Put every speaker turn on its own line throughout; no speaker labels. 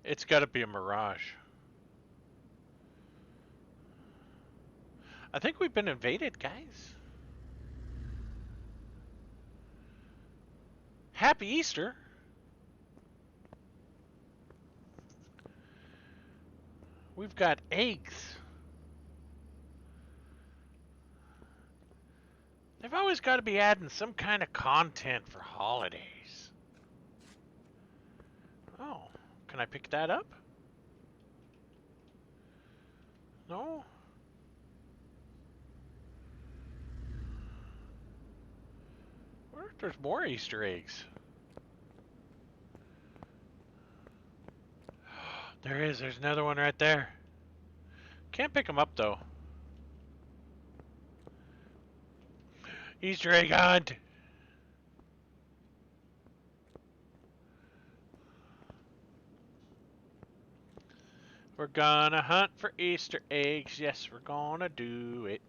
It's got to be a mirage. I think we've been invaded, guys. Happy Easter. We've got eggs. They've always got to be adding some kind of content for holidays. Oh, can I pick that up? No? I wonder if there's more Easter eggs. There is. There's another one right there. Can't pick them up, though. Easter egg hunt! We're gonna hunt for Easter eggs. Yes, we're gonna do it.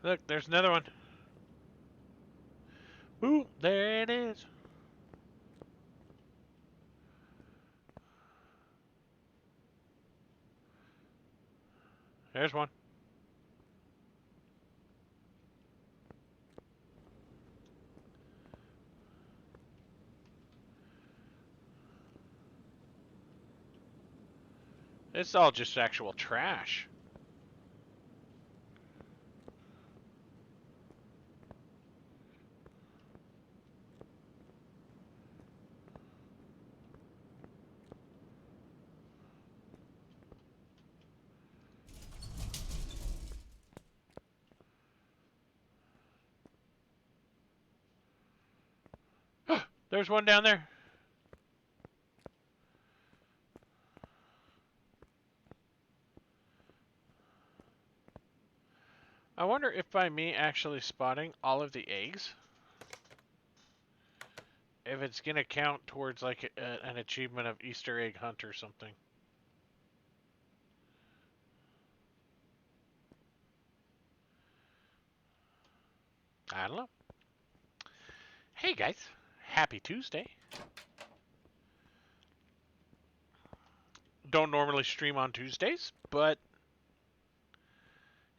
Look, there's another one. Ooh, there it is. There's one. It's all just actual trash. There's one down there. I wonder if by me actually spotting all of the eggs, if it's gonna count towards like an achievement of Easter egg hunt or something. I don't know. Hey guys, happy Tuesday. Don't normally stream on Tuesdays, but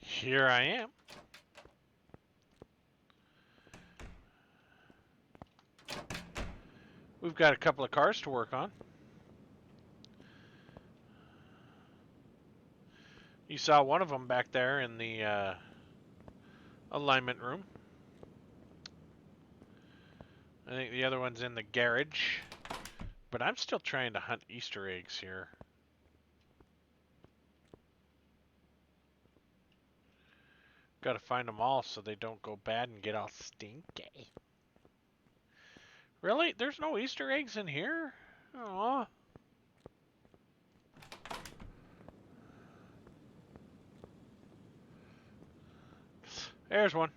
here I am. We've got a couple of cars to work on. You saw one of them back there in the alignment room. I think the other one's in the garage. But I'm still trying to hunt Easter eggs here. Gotta find them all so they don't go bad and get all stinky. Really? There's no Easter eggs in here? Aww. There's one.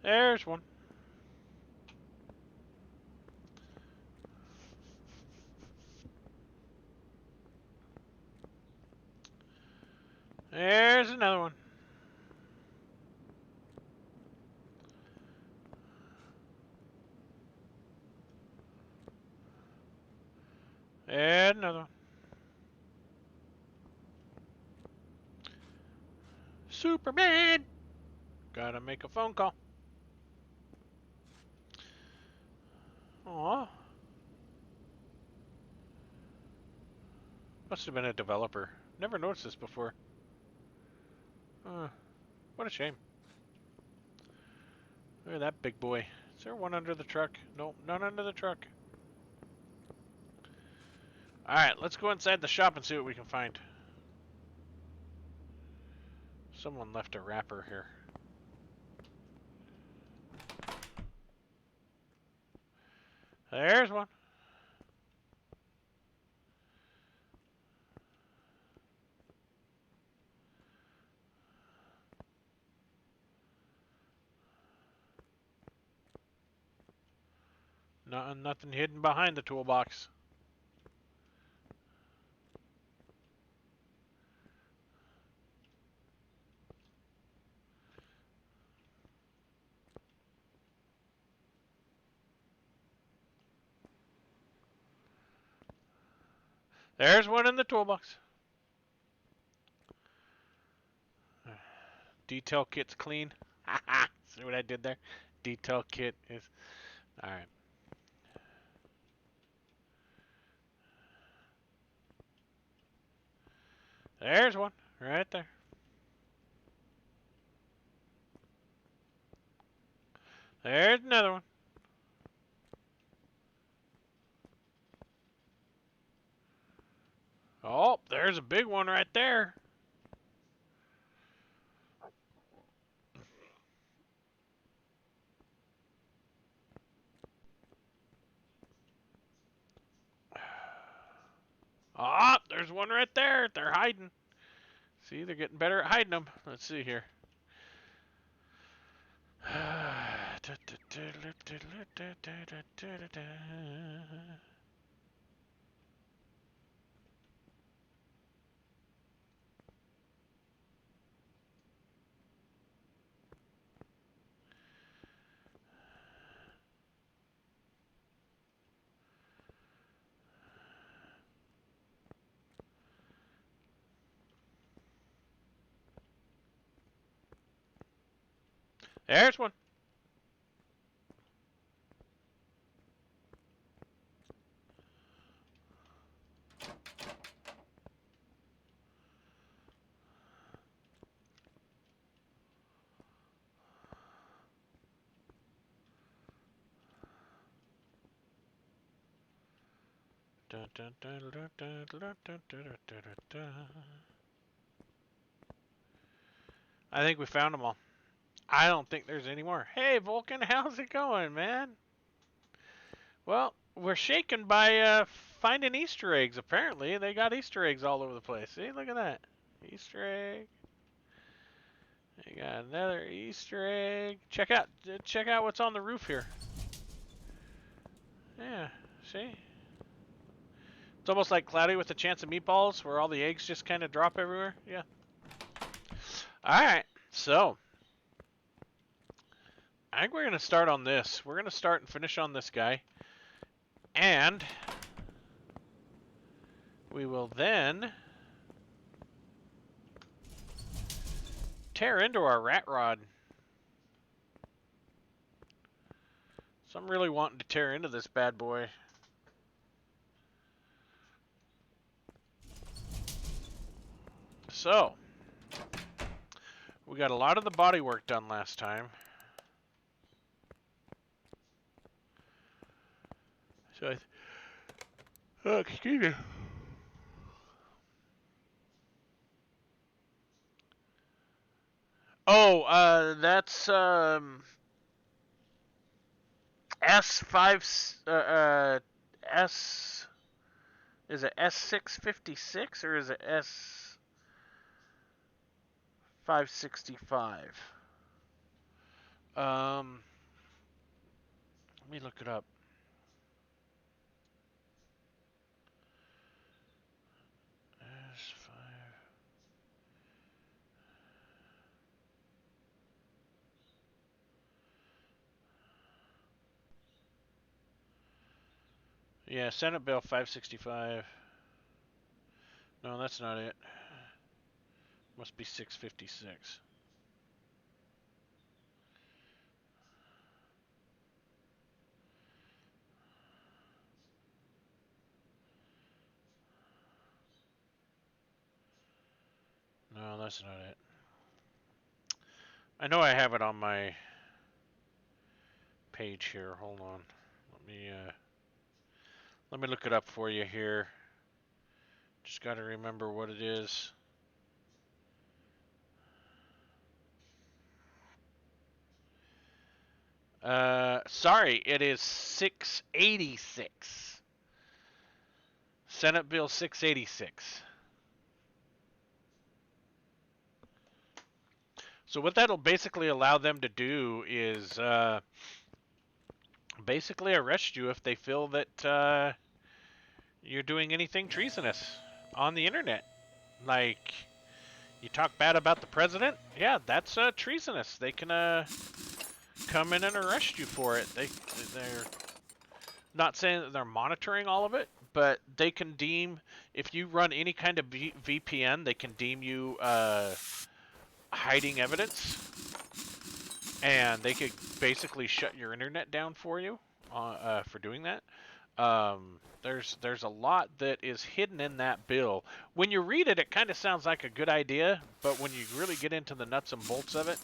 There's one. There's another one. And another one. Superman! Gotta make a phone call. Aw. Must have been a developer. Never noticed this before. What a shame. Look at that big boy. Is there one under the truck? Nope, none under the truck. Alright, let's go inside the shop and see what we can find. Someone left a wrapper here. There's one. Nothing hidden behind the toolbox. There's one in the toolbox. Detail kit's clean. Haha. See what I did there? Detail kit is... Alright. There's one. Right there. There's another one. Oh, there's a big one right there. Ah, there's one right there. They're hiding. See, they're getting better at hiding them. Let's see here. There's one. I think we found them all. I don't think there's any more. Hey, Vulcan, how's it going, man? Well, we're shaken by finding Easter eggs, apparently. They got Easter eggs all over the place. See, look at that. Easter egg. You got another Easter egg. Check out what's on the roof here. Yeah, see? It's almost like Cloudy with a Chance of Meatballs, where all the eggs just kind of drop everywhere. Yeah. Alright, so I think we're going to start on this. We're going to start and finish on this guy. And we will then tear into our rat rod. So I'm really wanting to tear into this bad boy. So, we got a lot of the body work done last time. So, excuse me. Oh, that's S5 S is it S656 or is it S565? Let me look it up. S5. Yeah, Senate Bill 565. No, that's not it. Must be 656. No, that's not it. I know I have it on my page here. Hold on. Let me look it up for you here. Just got to remember what it is. Sorry, it is 686. Senate Bill 686. So what that'll basically allow them to do is basically arrest you if they feel that you're doing anything treasonous on the internet. Like, you talk bad about the president, yeah, that's treasonous. They can come in and arrest you for it. They're not saying that they're monitoring all of it, but they can deem, if you run any kind of VPN, they can deem you hiding evidence, and they could basically shut your internet down for you for doing that. There's a lot that is hidden in that bill. When you read it, it kind of sounds like a good idea, but when you really get into the nuts and bolts of it,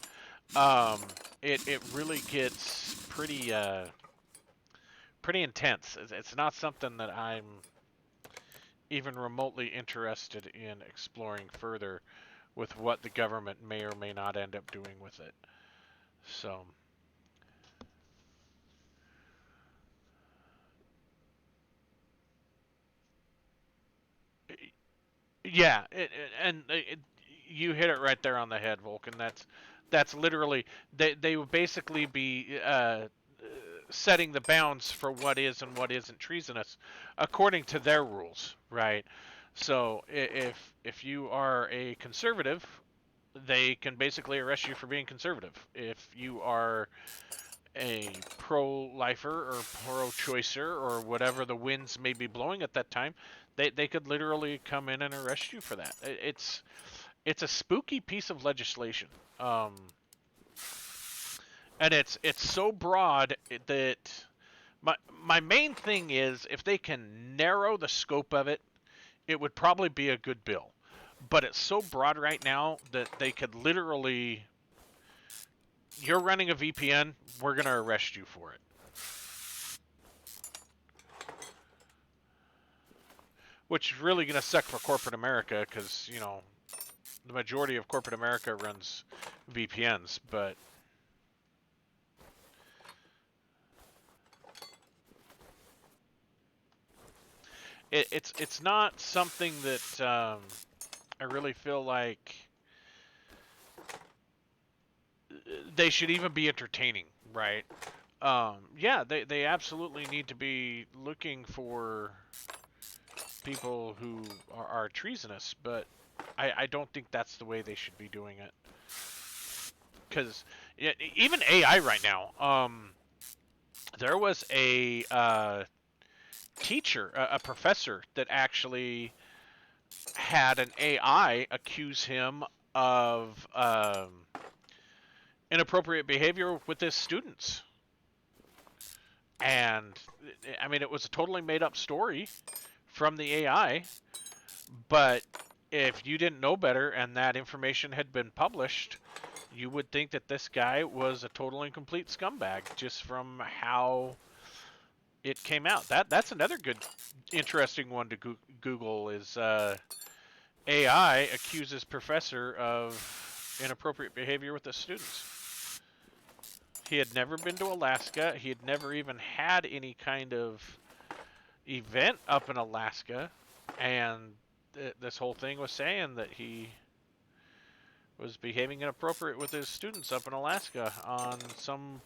it really gets pretty intense. It's not something that I'm even remotely interested in exploring further with what the government may or may not end up doing with it. So, yeah, you hit it right there on the head, Vulcan. That's literally they would basically be setting the bounds for what is and what isn't treasonous according to their rules, right? So if you are a conservative, they can basically arrest you for being conservative. If you are a pro-lifer or pro-choicer or whatever the winds may be blowing at that time, they could literally come in and arrest you for that. It's a spooky piece of legislation. And it's so broad that my main thing is if they can narrow the scope of it, it would probably be a good bill. But it's so broad right now that they could literally, you're running a VPN, we're going to arrest you for it. Which is really going to suck for corporate America because, the majority of corporate America runs VPNs, but it's not something that I really feel like they should even be entertaining, right? Yeah, they absolutely need to be looking for people who are treasonous, but I don't think that's the way they should be doing it. Because even AI right now, there was a teacher, a professor that actually had an AI accuse him of inappropriate behavior with his students. And I mean, it was a totally made up story from the AI, but if you didn't know better and that information had been published, you would think that this guy was a total and complete scumbag just from how it came out. That's another good, interesting one to Google is AI accuses professor of inappropriate behavior with the students. He had never been to Alaska. He had never even had any kind of event up in Alaska, and this whole thing was saying that he was behaving inappropriate with his students up in Alaska on some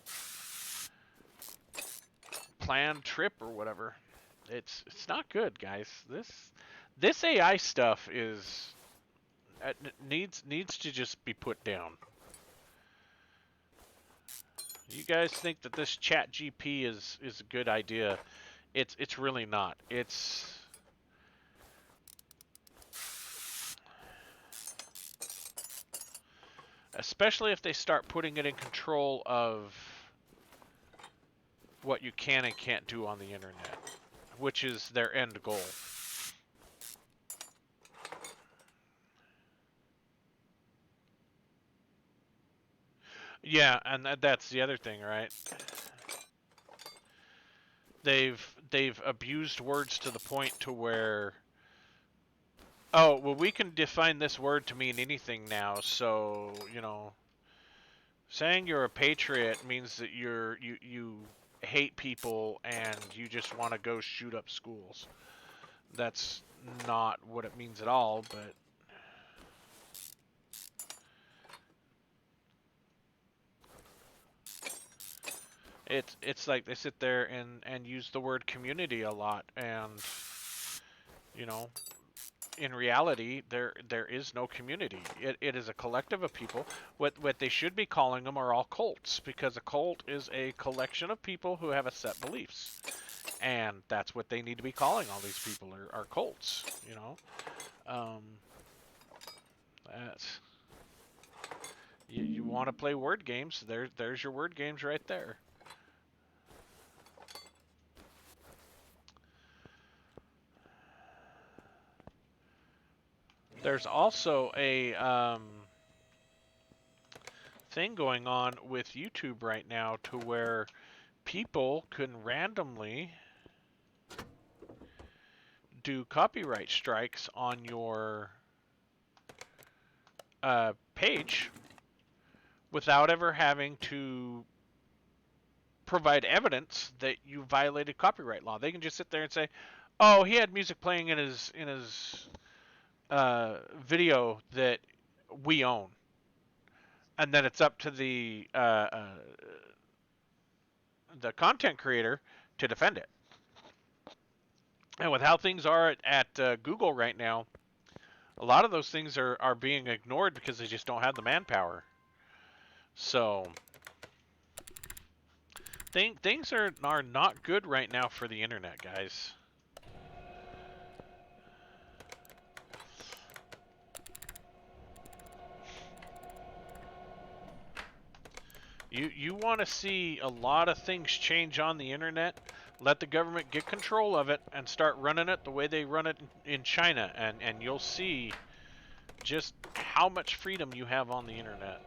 planned trip or whatever. It's not good, guys. This AI stuff is needs to just be put down. You guys think that this Chat GP is a good idea? It's really not. It's especially if they start putting it in control of what you can and can't do on the internet, which is their end goal. Yeah, and that's the other thing, right? They've abused words to the point to where, oh, well, we can define this word to mean anything now, so, saying you're a patriot means that you hate people and you just want to go shoot up schools. That's not what it means at all, but It's like they sit there and use the word community a lot, and you know, in reality, there is no community. It is a collective of people. What they should be calling them are all cults, because a cult is a collection of people who have a set beliefs, and that's what they need to be calling all these people are cults. You know, um, that's you want to play word games? There's your word games right there. There's also a thing going on with YouTube right now to where people can randomly do copyright strikes on your page without ever having to provide evidence that you violated copyright law. They can just sit there and say, "Oh, he had music playing in his video that we own," and then it's up to the content creator to defend it. And with how things are at Google right now, a lot of those things are being ignored because they just don't have the manpower. So things are not good right now for the internet, guys. You want to see a lot of things change on the internet? Let the government get control of it and start running it the way they run it in China, and you'll see just how much freedom you have on the internet.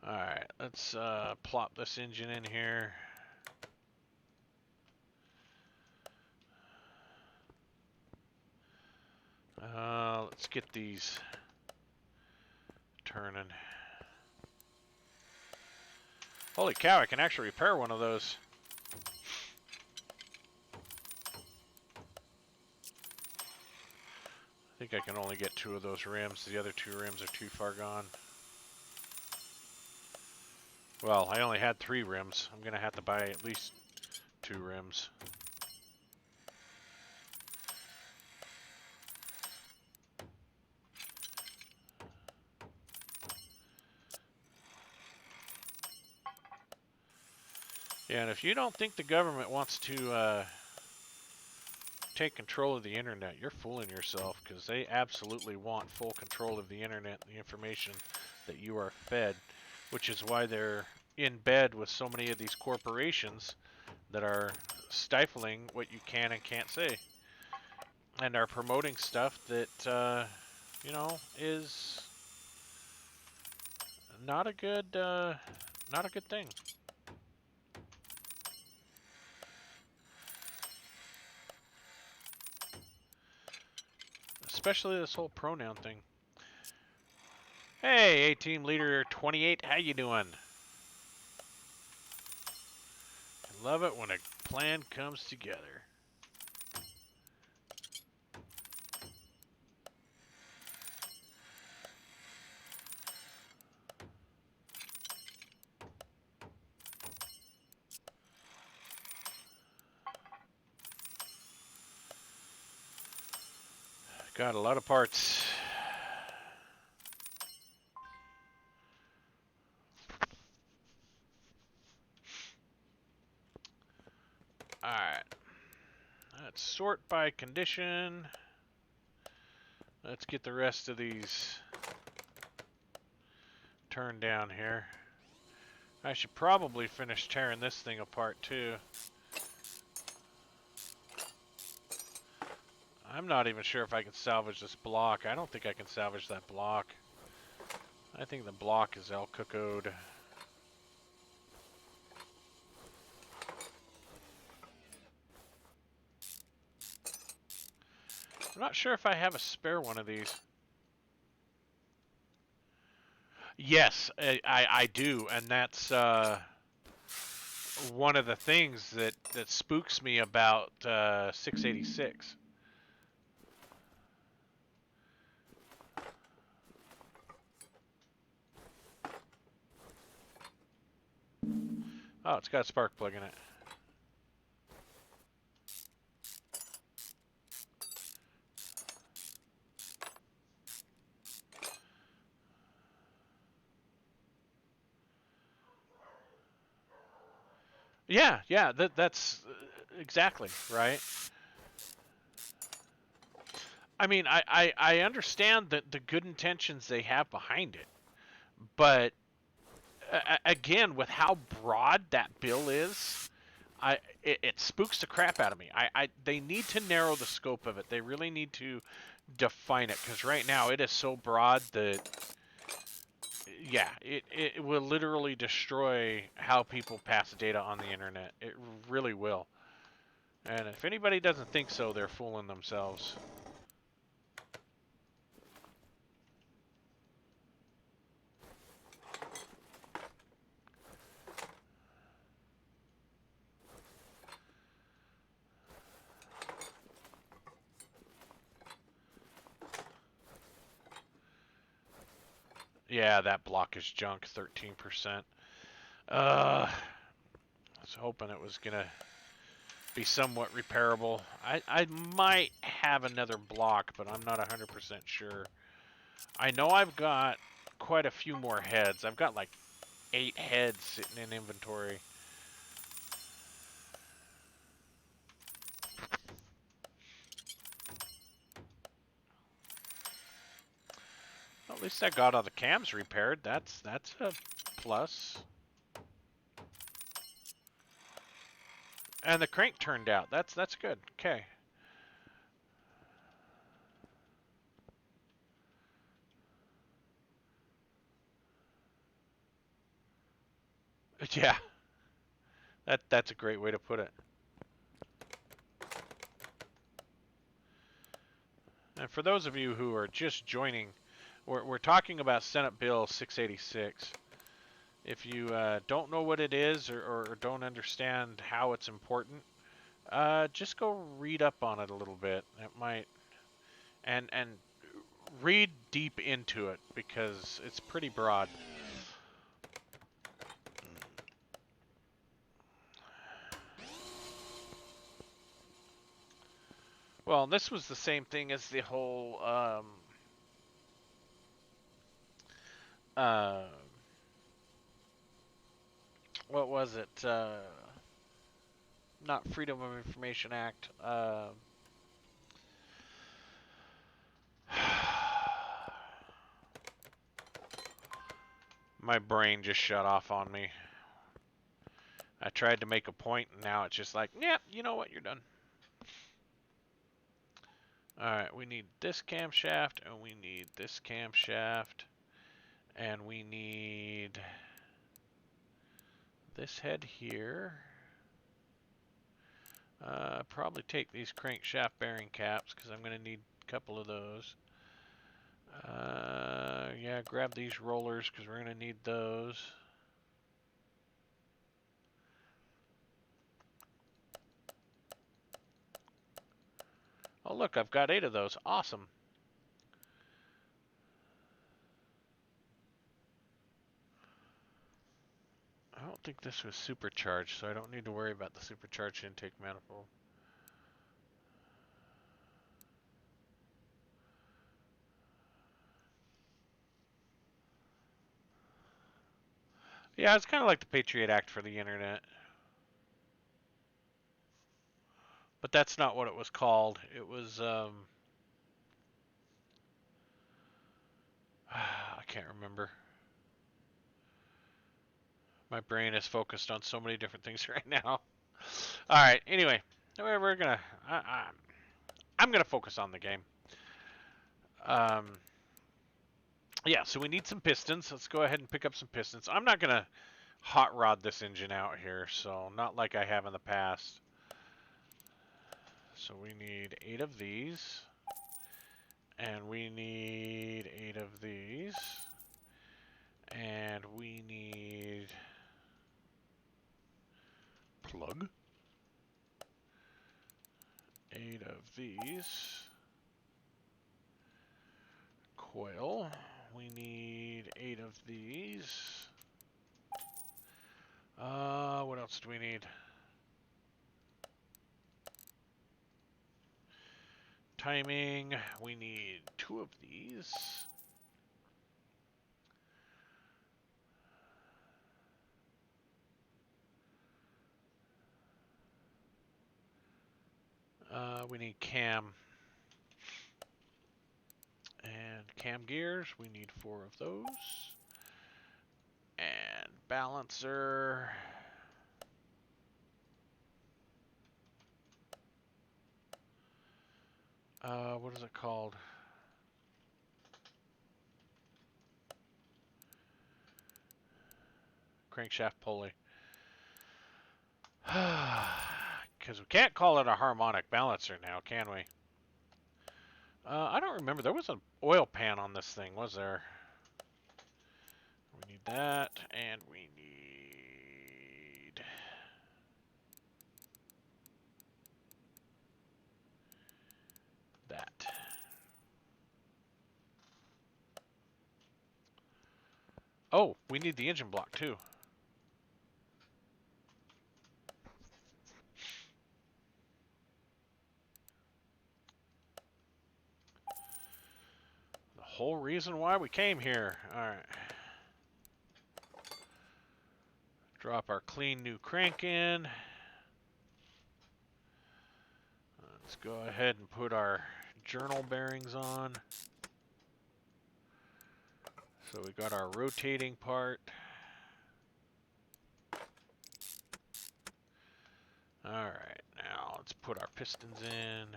Alright, let's plop this engine in here. Let's get these turning. Holy cow, I can actually repair one of those. I think I can only get 2 of those rims. The other 2 rims are too far gone. Well, I only had 3 rims. I'm going to have to buy at least 2 rims. Yeah, and if you don't think the government wants to take control of the internet, you're fooling yourself, because they absolutely want full control of the internet and the information that you are fed, which is why they're in bed with so many of these corporations that are stifling what you can and can't say, and are promoting stuff that you know, is not a good thing. Especially this whole pronoun thing. Hey, A-Team Leader 28, how you doing? I love it when a plan comes together. Got a lot of parts. Alright. Let's sort by condition. Let's get the rest of these turned down here. I should probably finish tearing this thing apart too. I'm not even sure if I can salvage this block. I don't think I can salvage that block. I think the block is El Cucko'd. I'm not sure if I have a spare one of these. Yes, I do, and that's one of the things that spooks me about 686. Oh, it's got a spark plug in it. Yeah, yeah, that's exactly right. I mean, I understand the good intentions they have behind it, but again, with how broad that bill is, it spooks the crap out of me. They need to narrow the scope of it. They really need to define it because right now it is so broad that yeah, it will literally destroy how people pass data on the internet. It really will. And if anybody doesn't think so, they're fooling themselves. Yeah, that block is junk, 13%. I was hoping it was gonna be somewhat repairable. I might have another block, but I'm not 100% sure. I know I've got quite a few more heads. I've got like 8 heads sitting in inventory. Well, at least I got all the cams repaired. That's a plus. And the crank turned out. That's good. Okay. Yeah. That's a great way to put it. And for those of you who are just joining, we're talking about Senate Bill 686. If you don't know what it is or don't understand how it's important, just go read up on it a little bit. It might and read deep into it because it's pretty broad. Well, this was the same thing as the whole uh, what was it? Not Freedom of Information Act. My brain just shut off on me. I tried to make a point, and now it's just like, yeah, you know what, you're done. Alright, we need this camshaft, and we need this camshaft, and we need this head here. Probably take these crankshaft bearing caps, because I'm going to need a couple of those. Yeah, grab these rollers, because we're going to need those. Oh, look, I've got 8 of those. Awesome. I don't think this was supercharged, so I don't need to worry about the supercharged intake manifold. Yeah, it's kind of like the Patriot Act for the internet. But that's not what it was called. It was, I can't remember. My brain is focused on so many different things right now. All right. Anyway, we're gonna. I'm gonna focus on the game. Um, yeah. So we need some pistons. Let's go ahead and pick up some pistons. I'm not gonna hot rod this engine out here, so not like I have in the past. So we need 8 of these, and we need 8 of these, and we need these. Coil. We need 8 of these. What else do we need? Timing. We need 2 of these. We need cam. And cam gears, we need 4 of those. And balancer. What is it called? Crankshaft pulley. Because we can't call it a harmonic balancer now, can we? I don't remember. There was an oil pan on this thing, was there? We need that, and we need... that. Oh, we need the engine block, too. The whole reason why we came here. Alright. Drop our clean new crank in. Let's go ahead and put our journal bearings on. So we got our rotating part. Alright, now let's put our pistons in.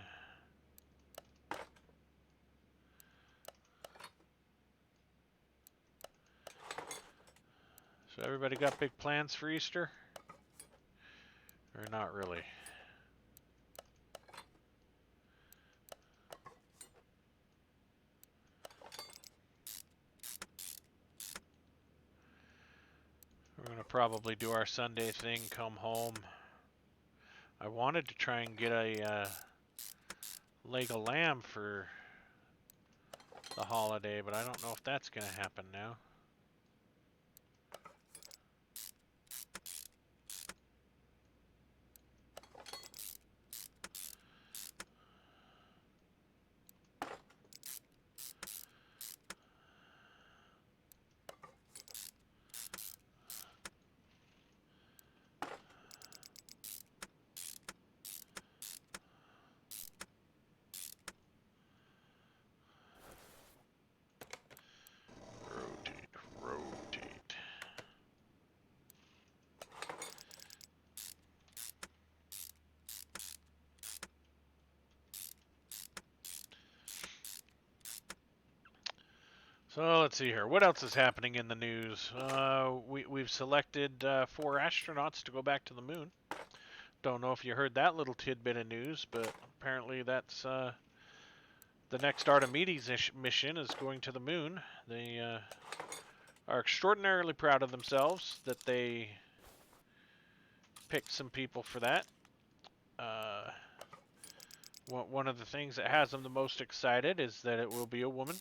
So everybody got big plans for Easter? Or not really? We're going to probably do our Sunday thing, come home. I wanted to try and get a leg of lamb for the holiday, but I don't know if that's going to happen now. Rotate. So let's see here. What else is happening in the news? We've selected 4 astronauts to go back to the moon. Don't know if you heard that little tidbit of news, but apparently that's the next Artemis mission is going to the moon. They are extraordinarily proud of themselves that they picked some people for that. One of the things that has them the most excited is that it will be a woman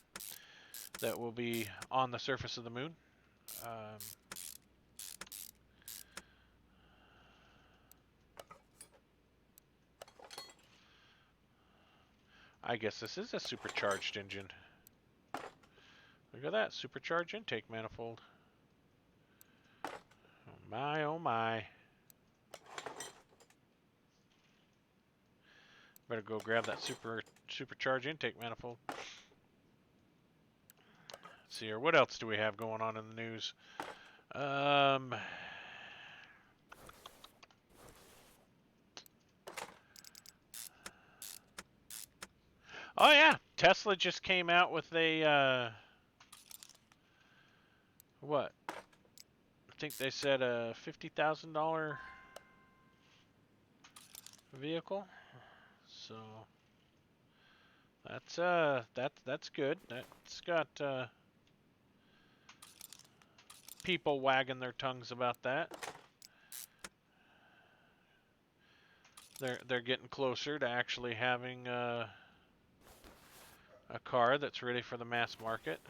that will be on the surface of the moon. I guess this is a supercharged engine. Look at that, supercharged intake manifold. Oh my, oh my. Better go grab that supercharged intake manifold. Let's see here, what else do we have going on in the news? Oh yeah, Tesla just came out with a what? I think they said a $50,000 vehicle. So that's good. That's got people wagging their tongues about that. They're getting closer to actually having a car that's ready for the mass market.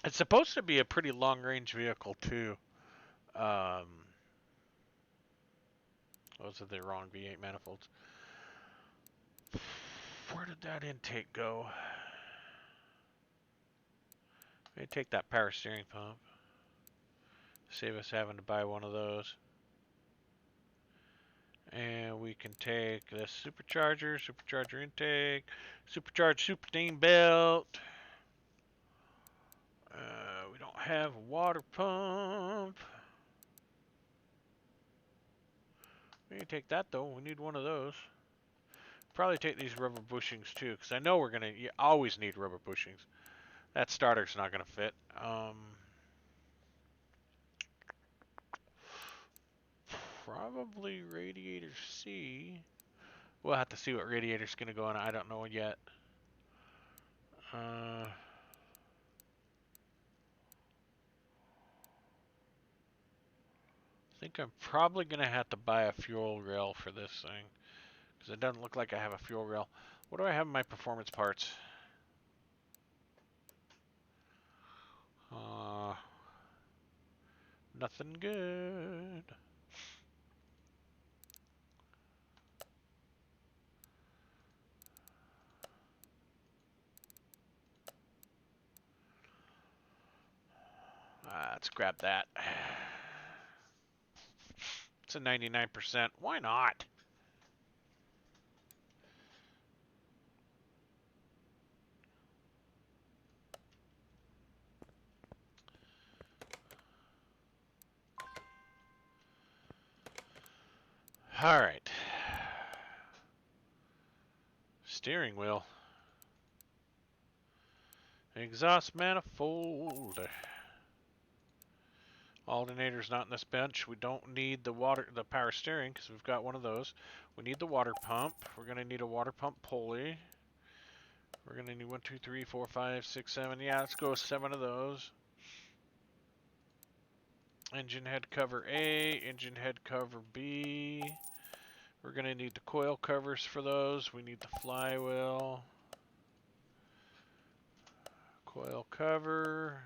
It's supposed to be a pretty long-range vehicle too. Those are the wrong V8 manifolds. Where did that intake go? Maybe take that power steering pump. Save us having to buy one of those. And we can take this supercharger intake, supercharged super steam belt. We don't have a water pump. We can take that though. We need one of those. Probably take these rubber bushings too, because I know we're gonna always need rubber bushings. That starter's not gonna fit. Probably radiator C. We'll have to see what radiator's gonna go on. I don't know yet. I think I'm probably gonna have to buy a fuel rail for this thing, because it doesn't look like I have a fuel rail. What do I have in my performance parts? Nothing good. Let's grab that. It's a 99%. Why not? All right. Steering wheel. Exhaust manifold. Alternator's not in this bench. We don't need the power steering because we've got one of those. We need the water pump. We're gonna need a water pump pulley. We're gonna need 1, 2, 3, 4, 5, 6, 7. Yeah, let's go with 7 of those. Engine head cover A, engine head cover B. We're gonna need the coil covers for those. We need the flywheel. Coil cover.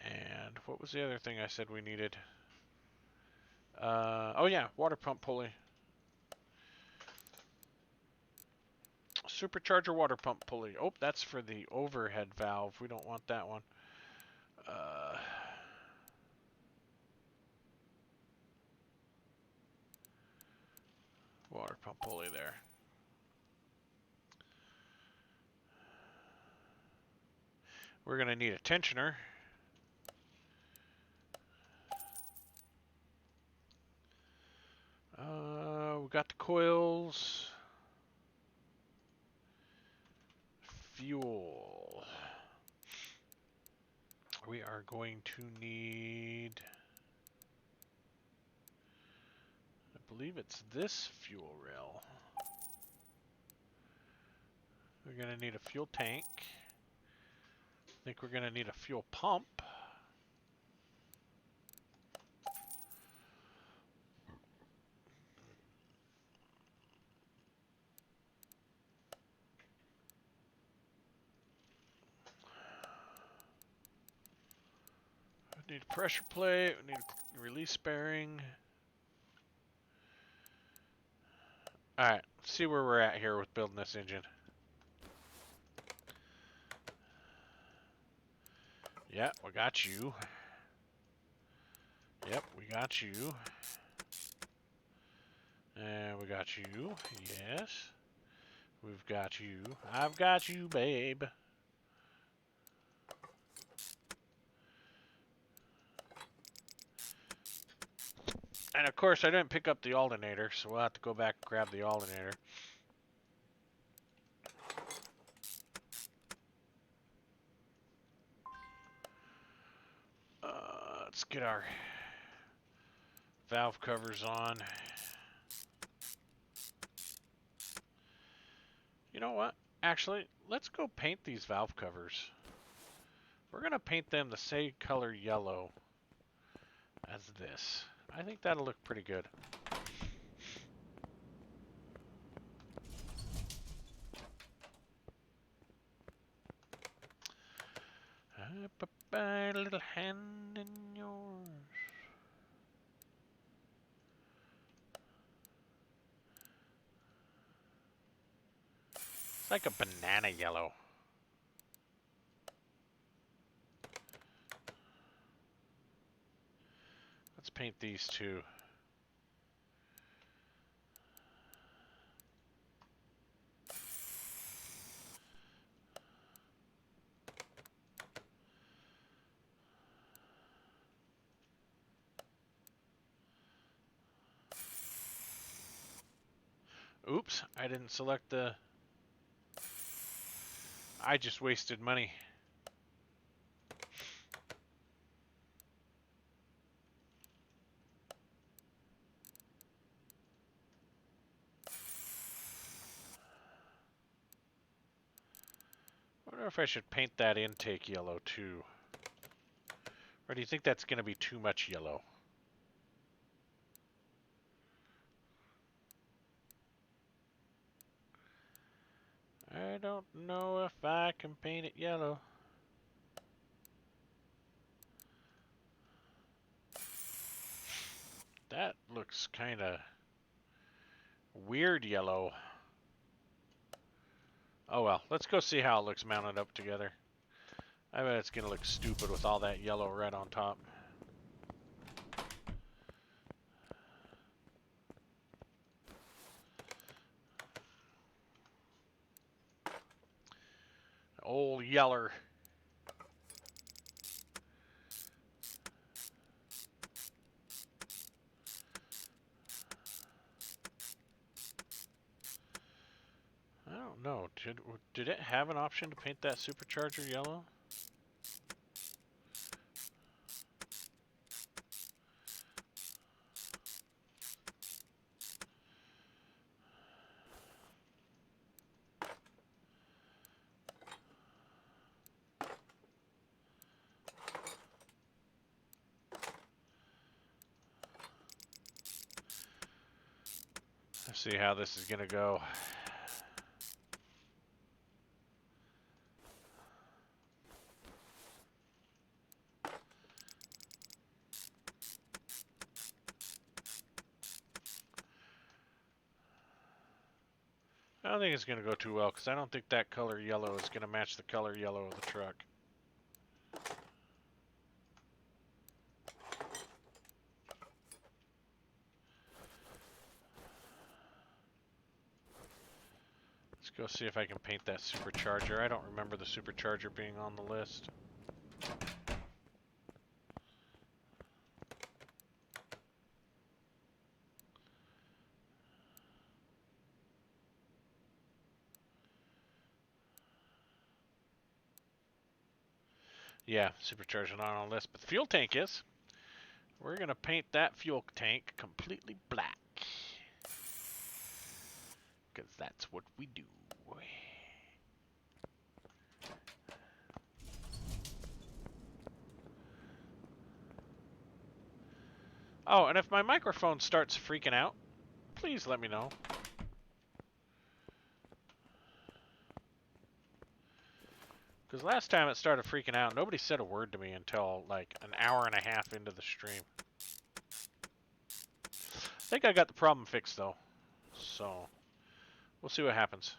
And what was the other thing I said we needed? Oh yeah, water pump pulley. Supercharger water pump pulley. Oh, that's for the overhead valve. We don't want that one. Water pump pulley there. We're going to need a tensioner. We got the coils. Fuel. We are going to need, I believe it's this fuel rail. We're going to need a fuel tank. I think we're going to need a fuel pump. We need a pressure plate. We need a release bearing. Alright, let's see where we're at here with building this engine. Yeah, we got you. Yep, we got you. And we got you. Yes. We've got you. I've got you, babe. And of course, I didn't pick up the alternator, so we'll have to go back and grab the alternator. Let's get our valve covers on. You know what? Actually, let's go paint these valve covers. We're going to paint them the same color yellow as this. I think that'll look pretty good. Put my little hand in yours. It's like a banana yellow. Let's paint these two. Oops, I didn't select the... I just wasted money. I wonder if I should paint that intake yellow too. Or do you think that's going to be too much yellow? I don't know if I can paint it yellow. That looks kind of weird yellow. Oh well, let's go see how it looks mounted up together. I bet it's going to look stupid with all that yellow red on top. Old yeller. I don't know. Did it have an option to paint that supercharger yellow? Let's see how this is going to go. I don't think it's going to go too well because I don't think that color yellow is going to match the color yellow of the truck. Let's go see if I can paint that supercharger. I don't remember the supercharger being on the list. Yeah, supercharger not on the list, but the fuel tank is. We're going to paint that fuel tank completely black. Because that's what we do. Oh, and if my microphone starts freaking out, please let me know. Because last time it started freaking out, nobody said a word to me until like an hour and a half into the stream. I think I got the problem fixed though. So, we'll see what happens.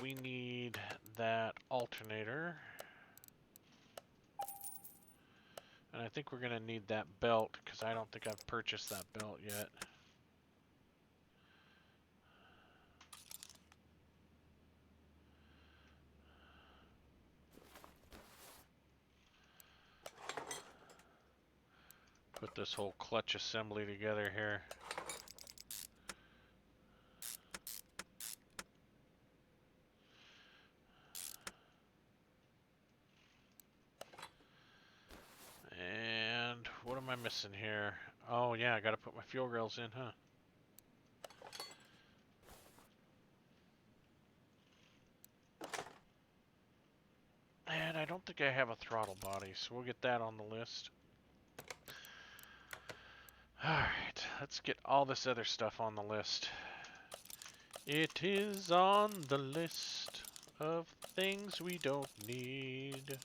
We need that alternator. And I think we're going to need that belt because I don't think I've purchased that belt yet. Put this whole clutch assembly together here. And what am I missing here? Oh yeah, I gotta put my fuel rails in, huh? think I have a throttle body, so we'll get that on the list. Alright, let's get all this other stuff on the list. It is on the list of things we don't need.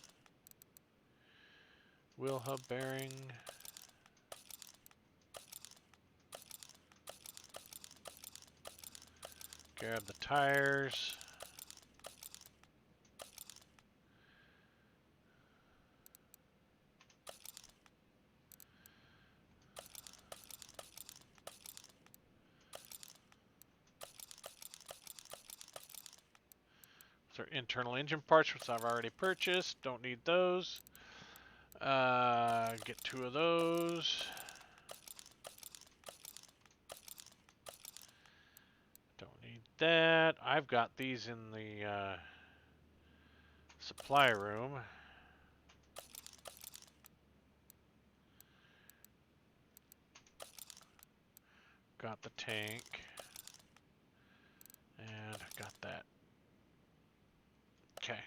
Wheel hub bearing. Grab the tires. So internal engine parts, which I've already purchased. Don't need those. Get 2 of those. Don't need that. I've got these in the supply room. Got the tank. And got that. Okay.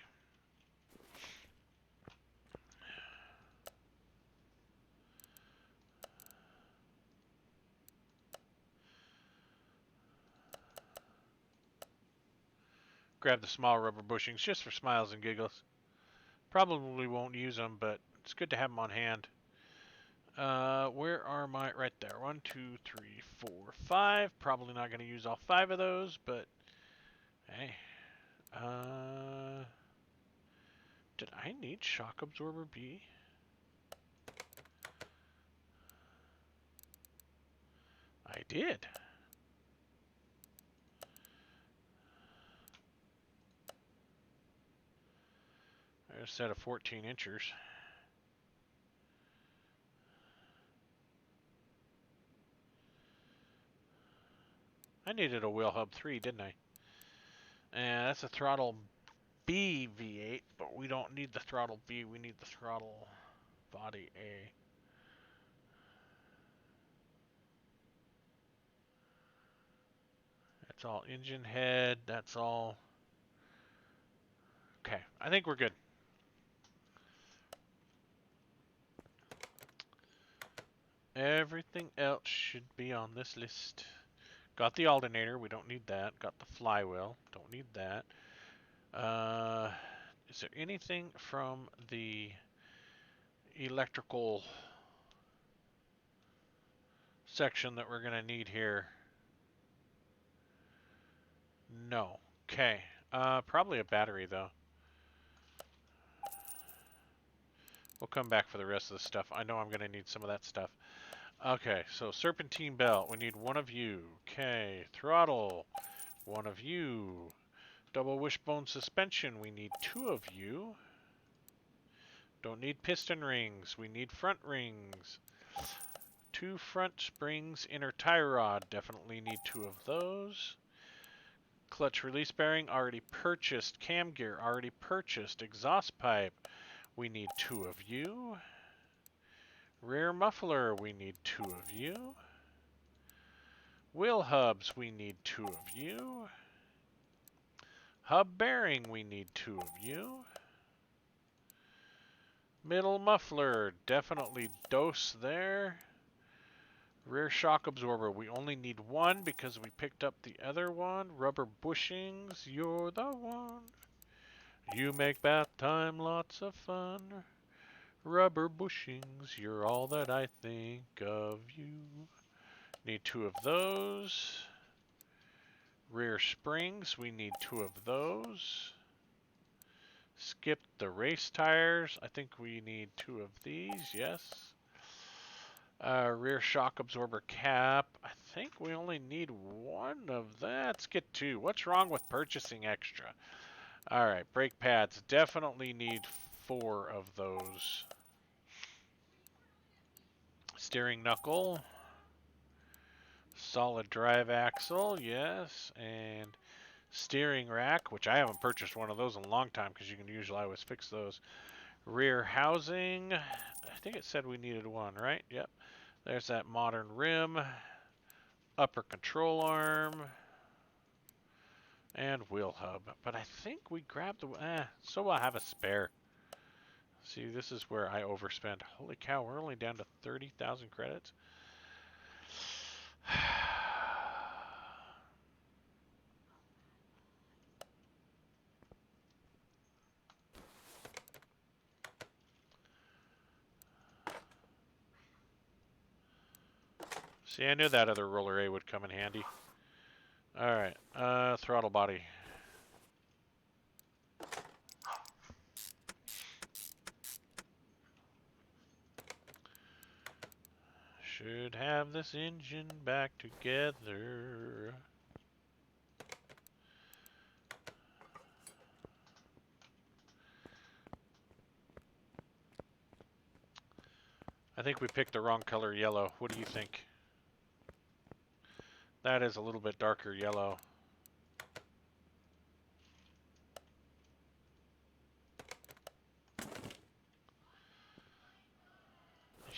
Grab the small rubber bushings just for smiles and giggles. Probably won't use them, but it's good to have them on hand. Where are my... Right there. 1, 2, 3, 4, 5. Probably not going to use all 5 of those, but... Hey. Did I need shock absorber B? I did. There's a set of 14 inchers. I needed a wheel hub 3, didn't I? And that's a throttle B V8, but we don't need the throttle B, we need the throttle body A. That's all engine head, that's all... Okay, I think we're good. Everything else should be on this list. Got the alternator, we don't need that. Got the flywheel, don't need that. Is there anything from the electrical section that we're going to need here? No. Okay. Probably a battery, though. We'll come back for the rest of the stuff. I know I'm going to need some of that stuff. Okay, so serpentine belt. We need 1 of you. Okay, throttle. 1 of you. Double wishbone suspension. We need 2 of you. Don't need piston rings. We need front rings. 2 front springs, inner tie rod. Definitely need 2 of those. Clutch release bearing, already purchased. Cam gear, already purchased. Exhaust pipe, we need 2 of you. Rear muffler, we need 2 of you. Wheel hubs, we need 2 of you. Hub bearing, we need 2 of you. Middle muffler, definitely dose there. Rear shock absorber, we only need 1 because we picked up the other one. Rubber bushings, you're the one. You make bath time lots of fun. Rubber bushings, you're all that I think of you. Need 2 of those. Rear springs, we need 2 of those. Skip the race tires. I think we need 2 of these, yes. Rear shock absorber cap. I think we only need 1 of that. Let's get 2. What's wrong with purchasing extra? Alright, brake pads. Definitely need 4 of those. Steering knuckle. Solid drive axle, yes. And steering rack, which I haven't purchased one of those in a long time because you can usually always fix those. Rear housing. I think it said we needed 1, right? Yep. There's that modern rim. Upper control arm. And wheel hub. But I think we grabbed the... so I'll have a spare. See, this is where I overspend. Holy cow, we're only down to 30,000 credits. See, I knew that other roller A would come in handy. Alright, throttle body. Should have this engine back together. I think we picked the wrong color yellow. What do you think? That is a little bit darker yellow.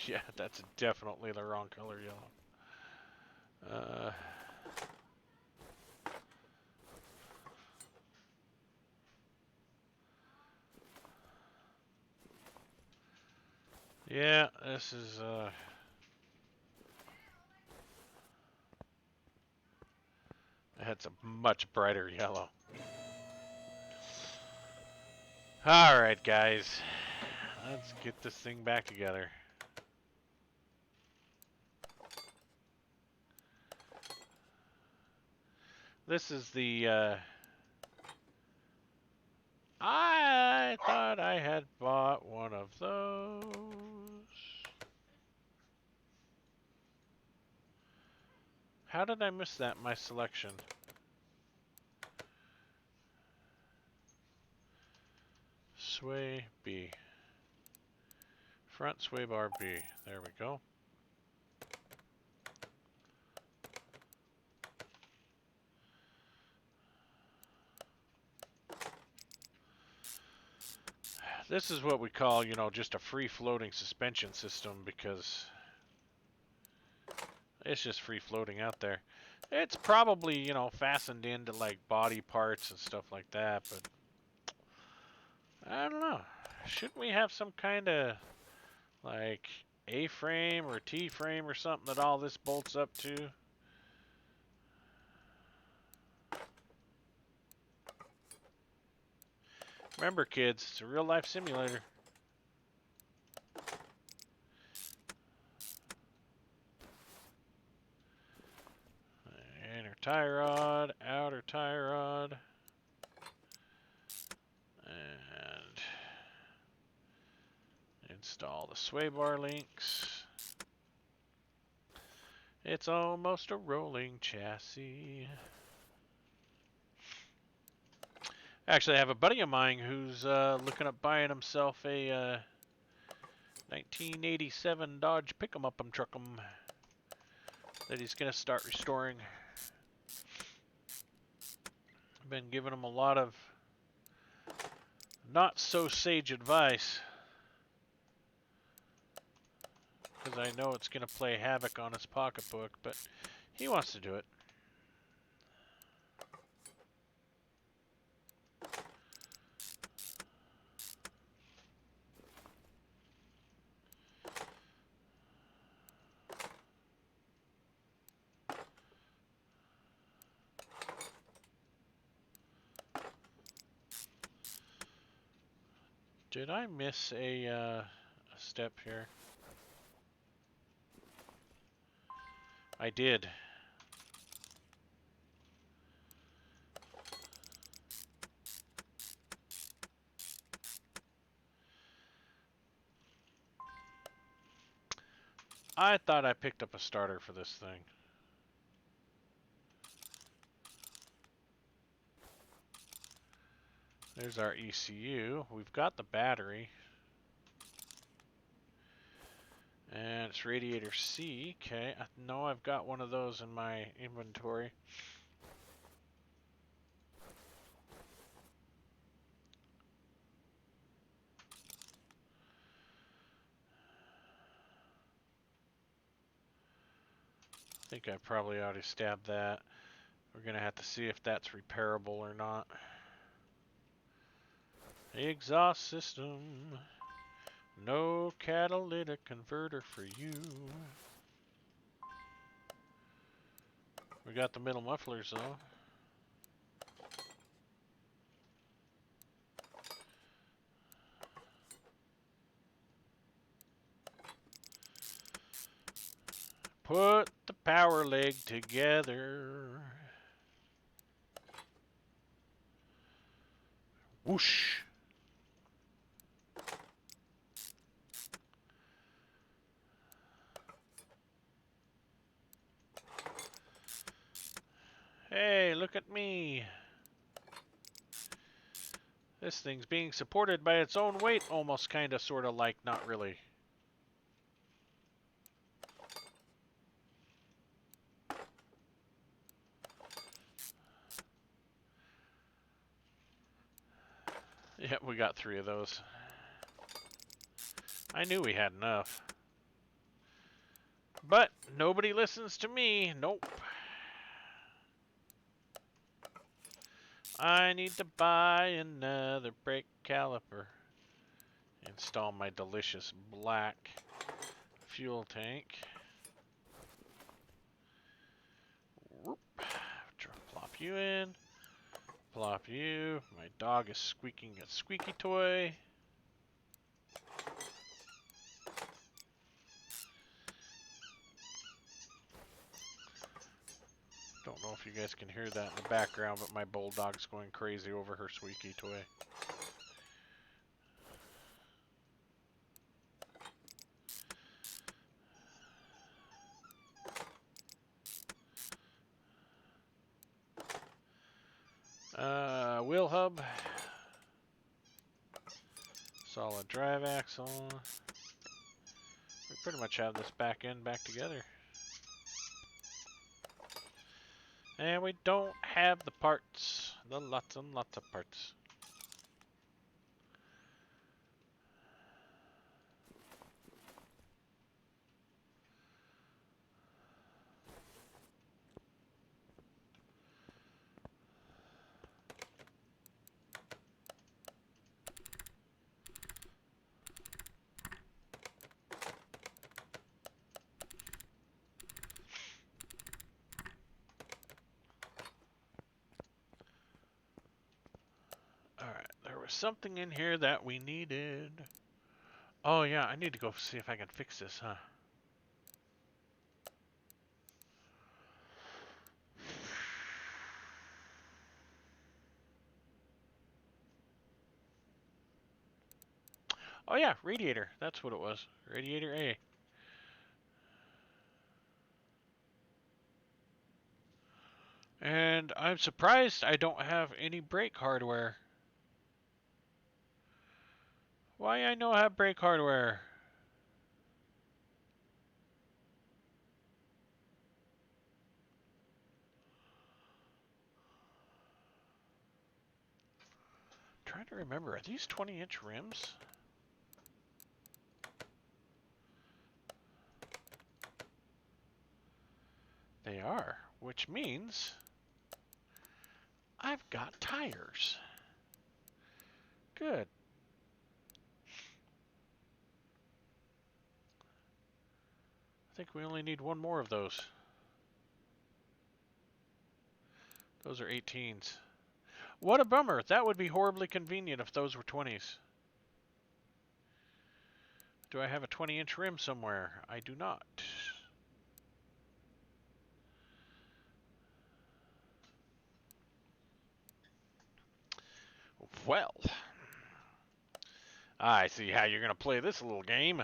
Yeah, that's definitely the wrong color yellow. Yeah, this is, that's a much brighter yellow. Alright, guys. Let's get this thing back together. This is the, I thought I had bought one of those. How did I miss that in my selection? Sway B. Front sway bar B. There we go. This is what we call, you know, just a free-floating suspension system because it's just free-floating out there. It's probably, you know, fastened into like body parts and stuff like that, but I don't know. Shouldn't we have some kind of like A-frame or T-frame or something that all this bolts up to? Remember, kids, it's a real-life simulator. Inner tie rod, outer tie rod, and install the sway bar links. It's almost a rolling chassis. Actually, I have a buddy of mine who's looking at buying himself a 1987 Dodge Pick-em-up-em truck-em that he's going to start restoring. I've been giving him a lot of not so sage advice because I know it's going to play havoc on his pocketbook, but he wants to do it. Did I miss a step here? I did. I thought I picked up a starter for this thing. There's our ECU. We've got the battery. And it's radiator C. Okay, I know I've got one of those in my inventory. I think I probably ought to stab that. We're going to have to see if that's repairable or not. Exhaust system. No catalytic converter for you. We got the middle mufflers though. Put the power leg together. Whoosh. Hey, look at me. This thing's being supported by its own weight, almost kinda sorta like, not really. Yep, we got 3 of those. I knew we had enough. But nobody listens to me. Nope. I need to buy another brake caliper. Install my delicious black fuel tank. Whoop. Plop you in. Plop you. My dog is squeaking a squeaky toy. Don't know if you guys can hear that in the background, but my bulldog's going crazy over her squeaky toy. Wheel hub. Solid drive axle. We pretty much have this back end back together. And we don't have the parts. The lots and lots of parts. Alright, there was something in here that we needed. Oh yeah, I need to go see if I can fix this, huh? Oh yeah, radiator. That's what it was. Radiator A. And I'm surprised I don't have any brake hardware. Why I don't have brake hardware? Trying to remember, are these 20-inch rims? They are, which means I've got tires. Good. I think we only need one more of those. Those are 18s. What a bummer. That would be horribly convenient if those were 20s. Do I have a 20-inch rim somewhere? I do not. Well, I see how you're going to play this little game.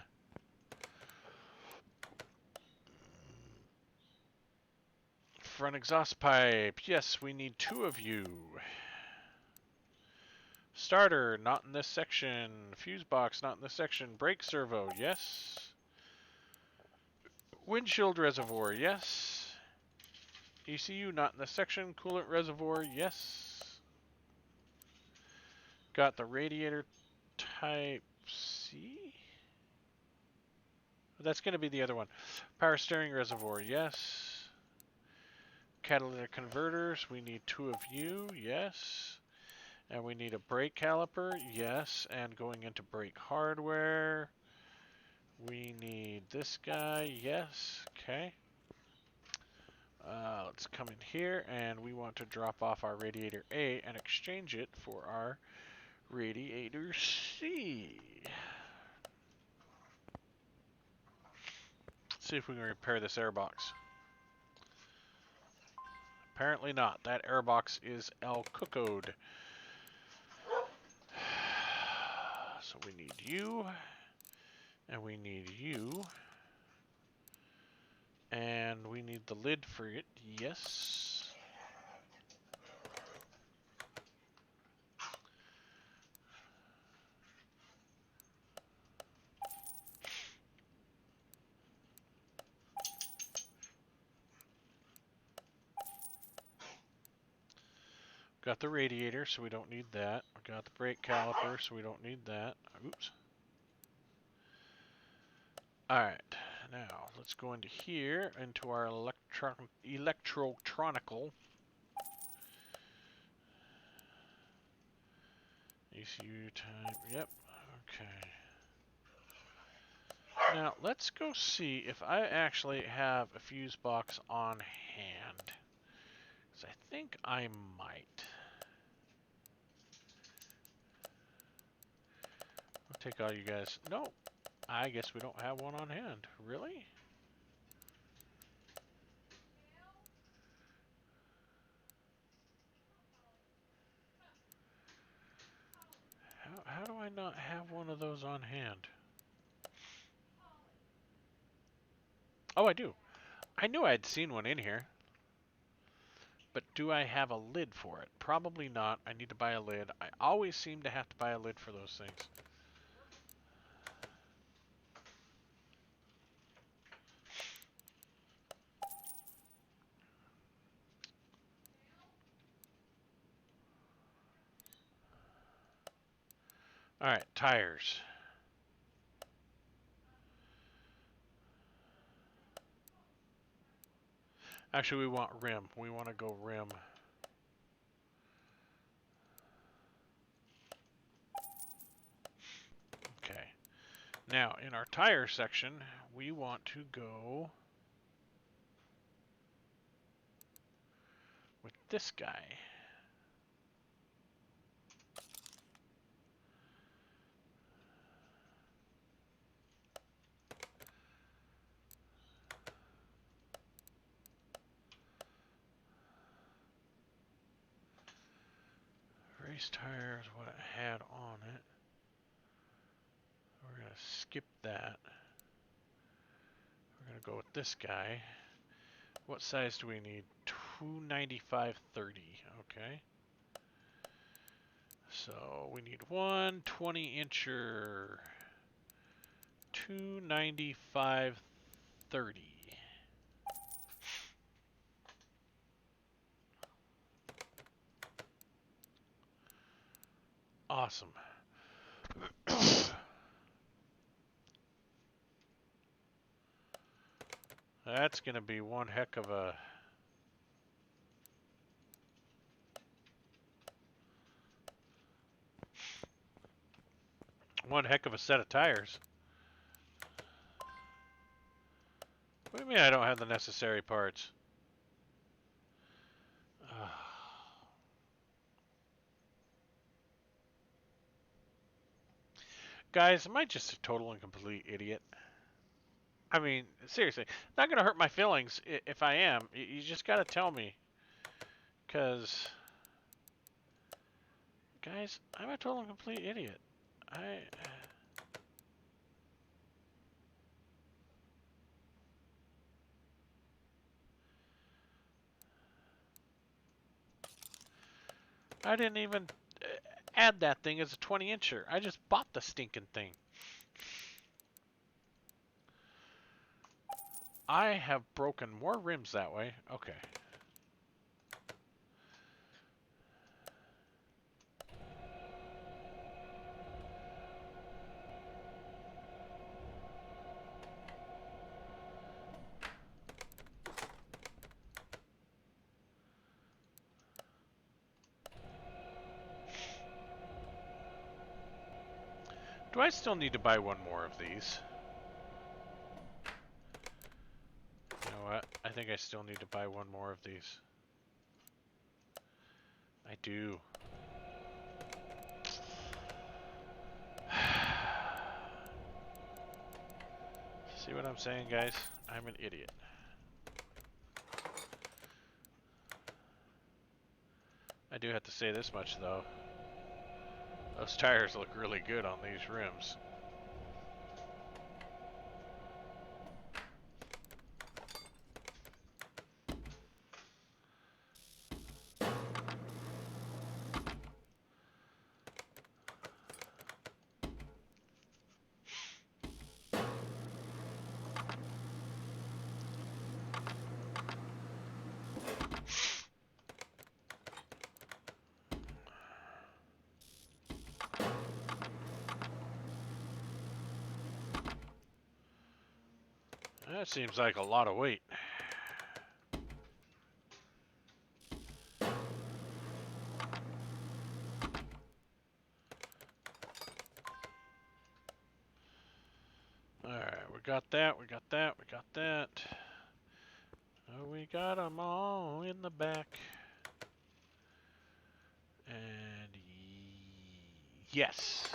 Front exhaust pipe. Yes, we need 2 of you. Starter, not in this section. Fuse box, not in this section. Brake servo, yes. Windshield reservoir, yes. ECU, not in this section. Coolant reservoir, yes. Got the radiator type C. That's going to be the other one. Power steering reservoir, yes. Catalytic converters, we need 2 of you, yes. And we need a brake caliper, yes. And going into brake hardware, We need this guy, yes, okay. Let's come in here, and we want to drop off our radiator A and exchange it for our radiator C. Let's see if we can repair this airbox. Apparently not. That airbox is El Cucko'd. So we need you, and we need you, and we need the lid for it, yes. Got the radiator, so we don't need that. We got the brake caliper, so we don't need that. Oops. Alright, now let's go into here, into our electrotronical. ECU type, yep, okay. Now, let's go see if I actually have a fuse box on hand. Because I think I might. I'll take all you guys. No, I guess we don't have one on hand. Really? How do I not have one of those on hand? Oh, I do. I knew I had seen one in here. But do I have a lid for it? Probably not. I need to buy a lid. I always seem to have to buy a lid for those things. Alright, tires. Actually, we want rim. We want to go rim. Okay. Now, in our tire section, we want to go with this guy. Race tire is what it had on it. We're going to skip that. We're going to go with this guy. What size do we need? 295/30. Okay. So we need one 20-incher. 295/30. Awesome. That's going to be one heck of a... one heck of a set of tires. What do you mean I don't have the necessary parts? Guys, am I just a total and complete idiot? I mean, seriously, not going to hurt my feelings if I am. You just got to tell me. Because, guys, I'm a total and complete idiot. I didn't even add that thing as a 20-incher. I just bought the stinking thing. I have broken more rims that way. Okay. Do I still need to buy one more of these? think I still need to buy one more of these. I do. See what I'm saying, guys? I'm an idiot. I do have to say this much, though. Those tires look really good on these rims. That seems like a lot of weight. Alright, we got that, we got that, we got that. Oh, we got them all in the back. And yes.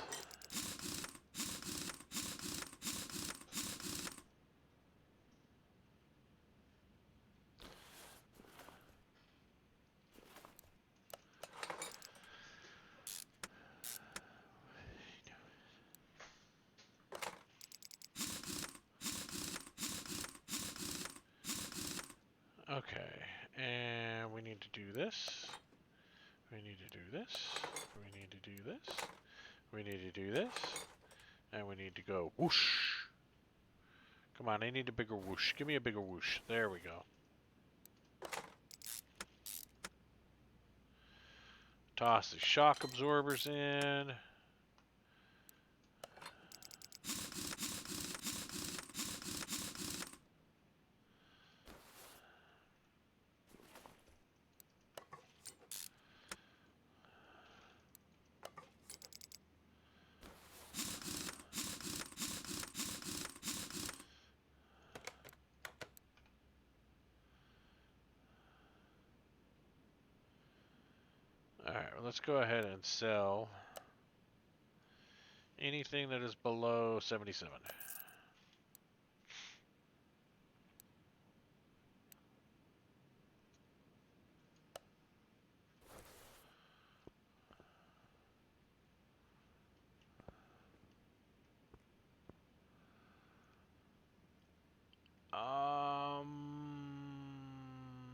Okay, and we need to do this. We need to do this. We need to do this. We need to do this. And we need to go whoosh. Come on, I need a bigger whoosh. Give me a bigger whoosh. There we go. Toss the shock absorbers in. Alright, well, let's go ahead and sell anything that is below 77.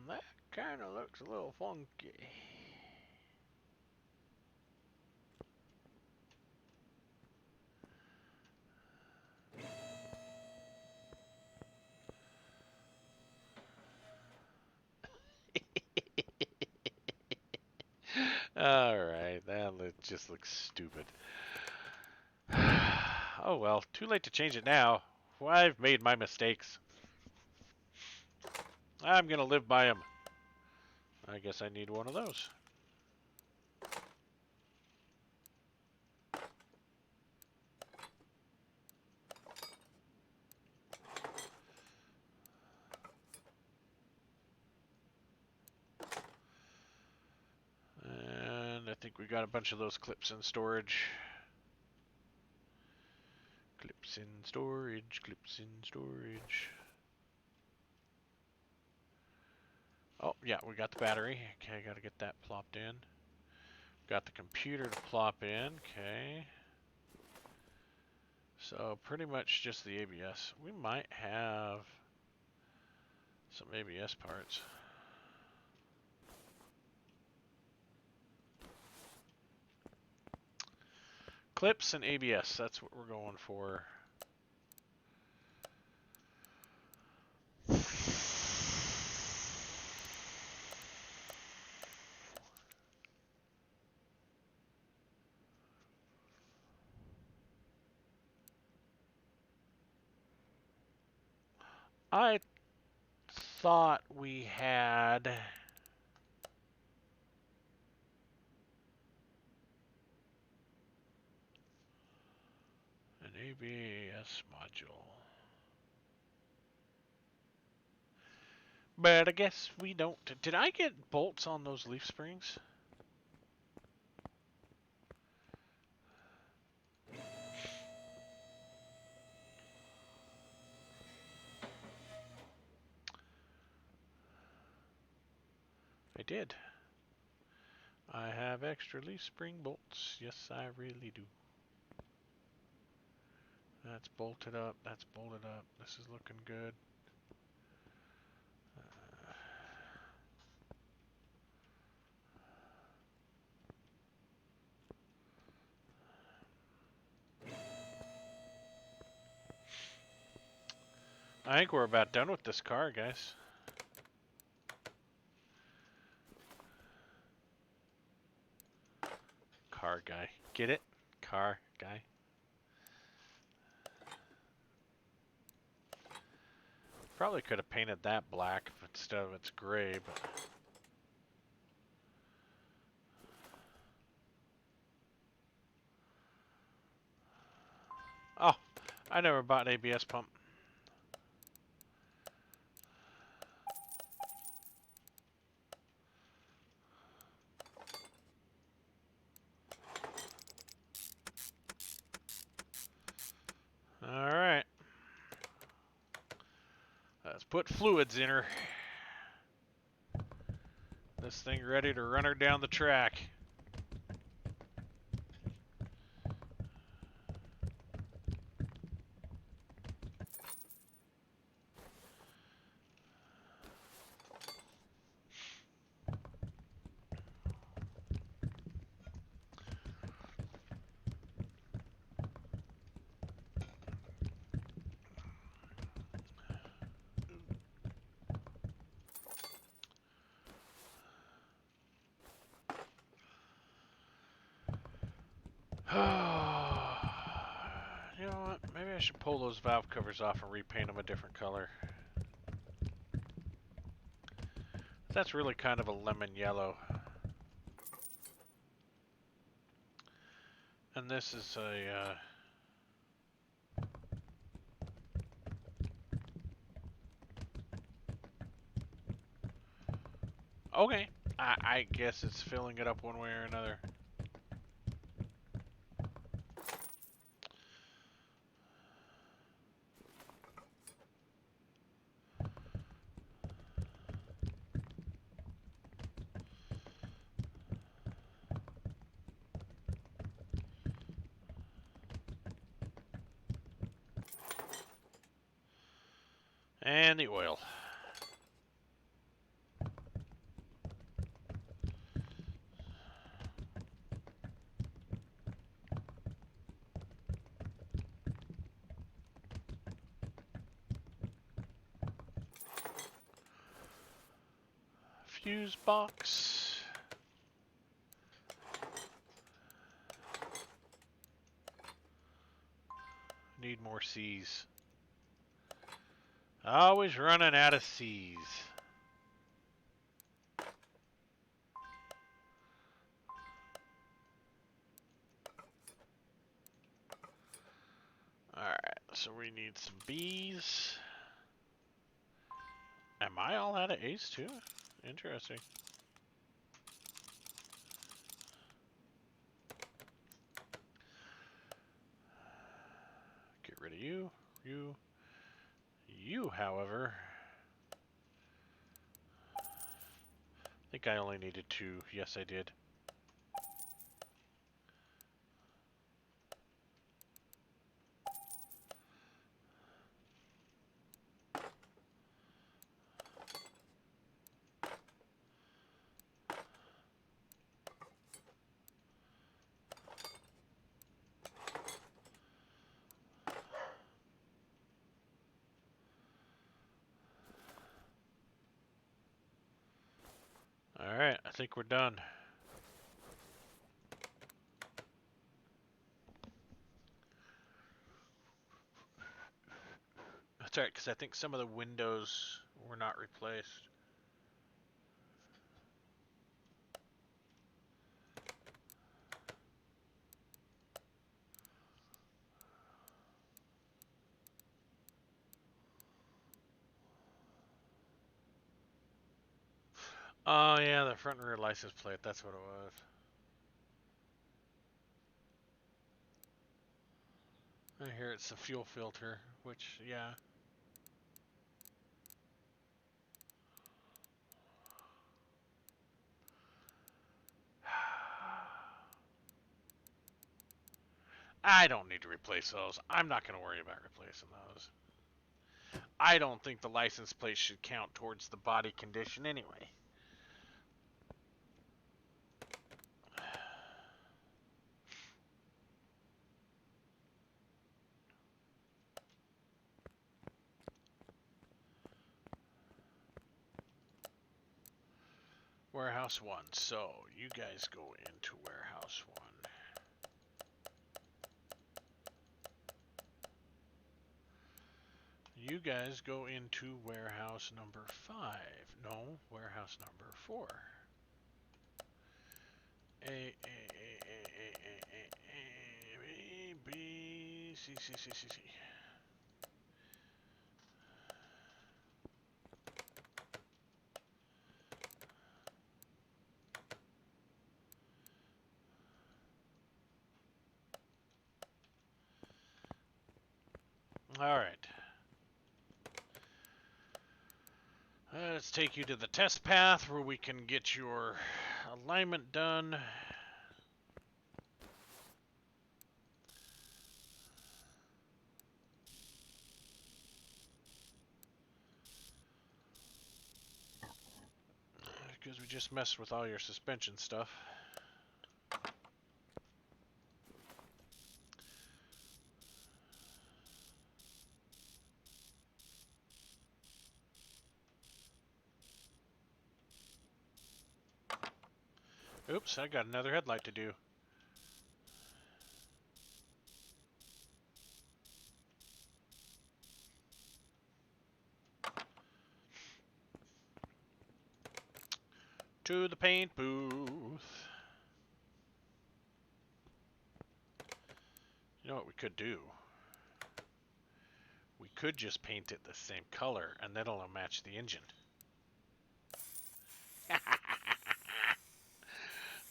That kind of looks a little funky. Alright, that just looks stupid. Oh well, too late to change it now. Well, I've made my mistakes. I'm gonna live by them. I guess I need one of those. And I think we got a bunch of those clips in storage. Clips in storage, clips in storage. Oh, yeah, we got the battery. Okay, gotta get that plopped in. Got the computer to plop in. Okay. So, pretty much just the ABS. We might have some ABS parts. Clips and ABS, that's what we're going for. I thought we had an ABS module. But I guess we don't. Did I get bolts on those leaf springs? I did. I have extra leaf spring bolts. Yes, I really do. That's bolted up. That's bolted up. This is looking good. I think we're about done with this car, guys. Car guy. Get it? Car guy. Probably could have painted that black instead of it's gray, but... Oh, I never bought an ABS pump. Alright. Let's put fluids in her. This thing ready to run her down the track. You know what? Maybe I should pull those valve covers off and repaint them a different color. That's really kind of a lemon yellow. And this is a... Okay. I guess it's filling it up one way or another. And the oil. Fuse box. Need more C's. Always running out of C's. Alright, so we need some B's. Am I all out of A's too? Interesting. Get rid of you. You, however... I think I only needed 2. Yes, I did. Alright, I think we're done. That's alright, because I think some of the windows were not replaced. Oh yeah, the front and rear license plate. That's what it was. I hear it's the fuel filter, which yeah. I don't need to replace those. I'm not going to worry about replacing those. I don't think the license plate should count towards the body condition anyway. Warehouse 1. So, you guys go into Warehouse 1. You guys go into Warehouse number 5. No, Warehouse number 4. A, B, C, C, C, C, C. All right. Let's take you to the test path where we can get your alignment done. Because we just messed with all your suspension stuff. Oops, I got another headlight to do. To the paint booth. You know what we could do? We could just paint it the same color, and that'll match the engine.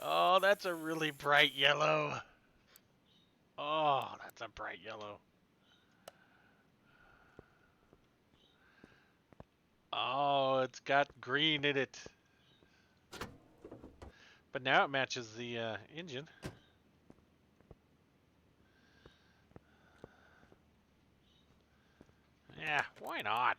Oh, that's a really bright yellow. Oh, that's a bright yellow. Oh, it's got green in it. But now it matches the engine. Yeah, why not?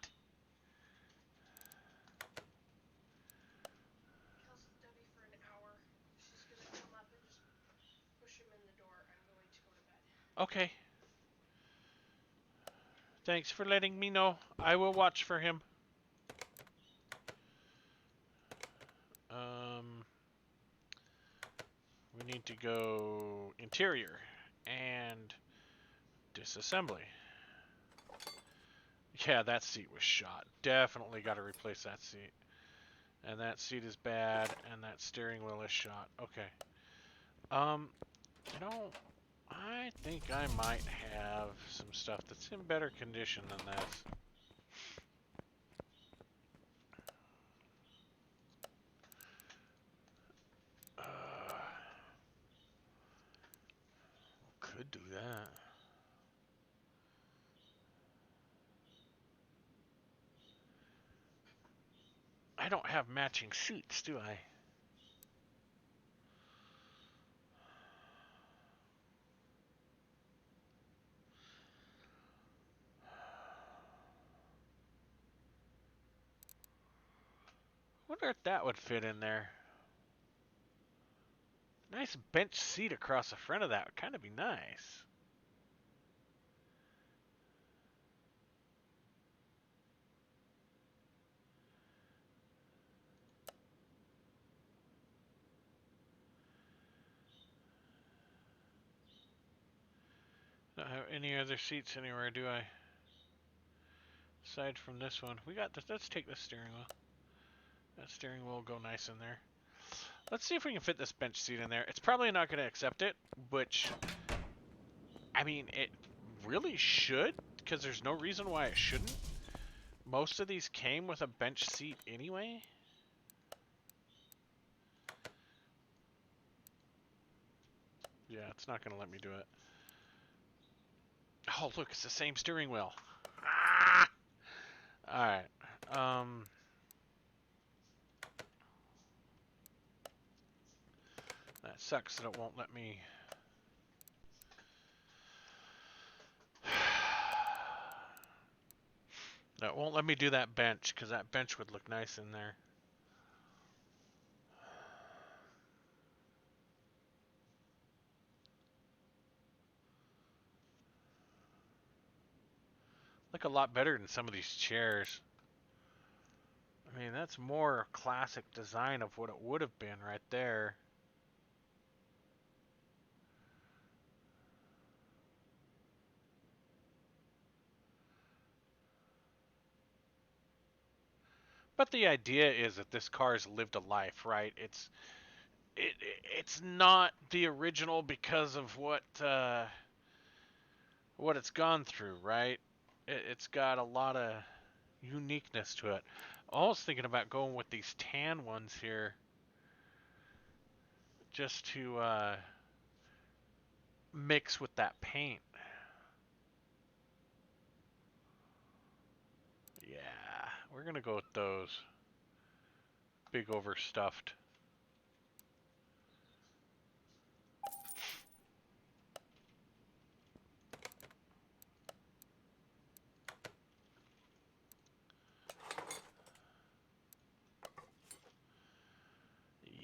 Okay. Thanks for letting me know. I will watch for him. We need to go interior and disassembly. Yeah, that seat was shot. Definitely got to replace that seat. And that seat is bad, and that steering wheel is shot. Okay. You know, I think I might have some stuff that's in better condition than this. Could do that. I don't have matching seats, do I? Wonder if that would fit in there. Nice bench seat across the front of that would kind of be nice. Don't have any other seats anywhere, do I? Aside from this one. We got this. Let's take the steering wheel. That steering wheel will go nice in there. Let's see if we can fit this bench seat in there. It's probably not going to accept it, which, I mean, it really should, because there's no reason why it shouldn't. Most of these came with a bench seat anyway. Yeah, it's not gonna let me do it. Oh, look, it's the same steering wheel. Ah! Alright. That sucks that it won't let me... That won't let me do that bench, because that bench would look nice in there. Look a lot better than some of these chairs. I mean, that's more classic design of what it would have been right there. But the idea is that this car's lived a life, right? It's not the original because of what it's gone through, right? It's got a lot of uniqueness to it. I was thinking about going with these tan ones here, just to mix with that paint. Yeah, we're gonna go with those big overstuffed. Yeah.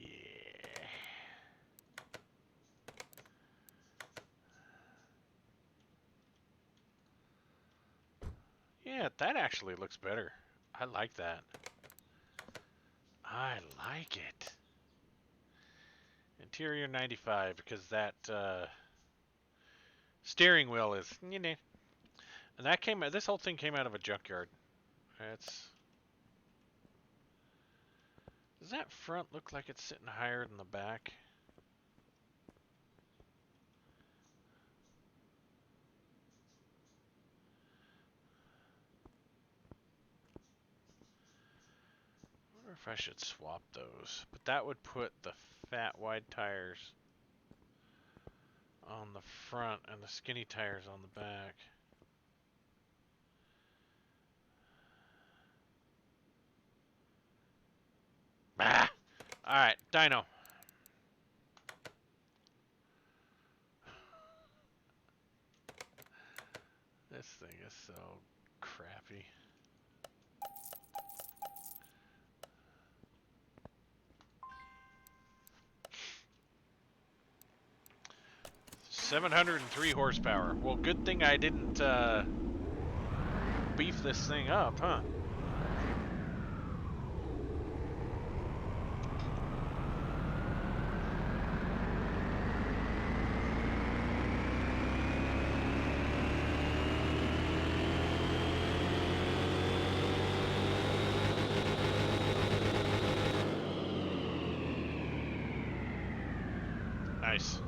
Yeah, that actually looks better. I like that. I like it. Interior 95 because that steering wheel is, you know, and that came. This whole thing came out of a junkyard. It's. Does that front look like it's sitting higher than the back? I wonder if I should swap those. But that would put the fat wide tires on the front and the skinny tires on the back. Ah! Alright, dyno. This thing is so crappy. $703 horsepower. Well, good thing I didn't beef this thing up, huh? Nice.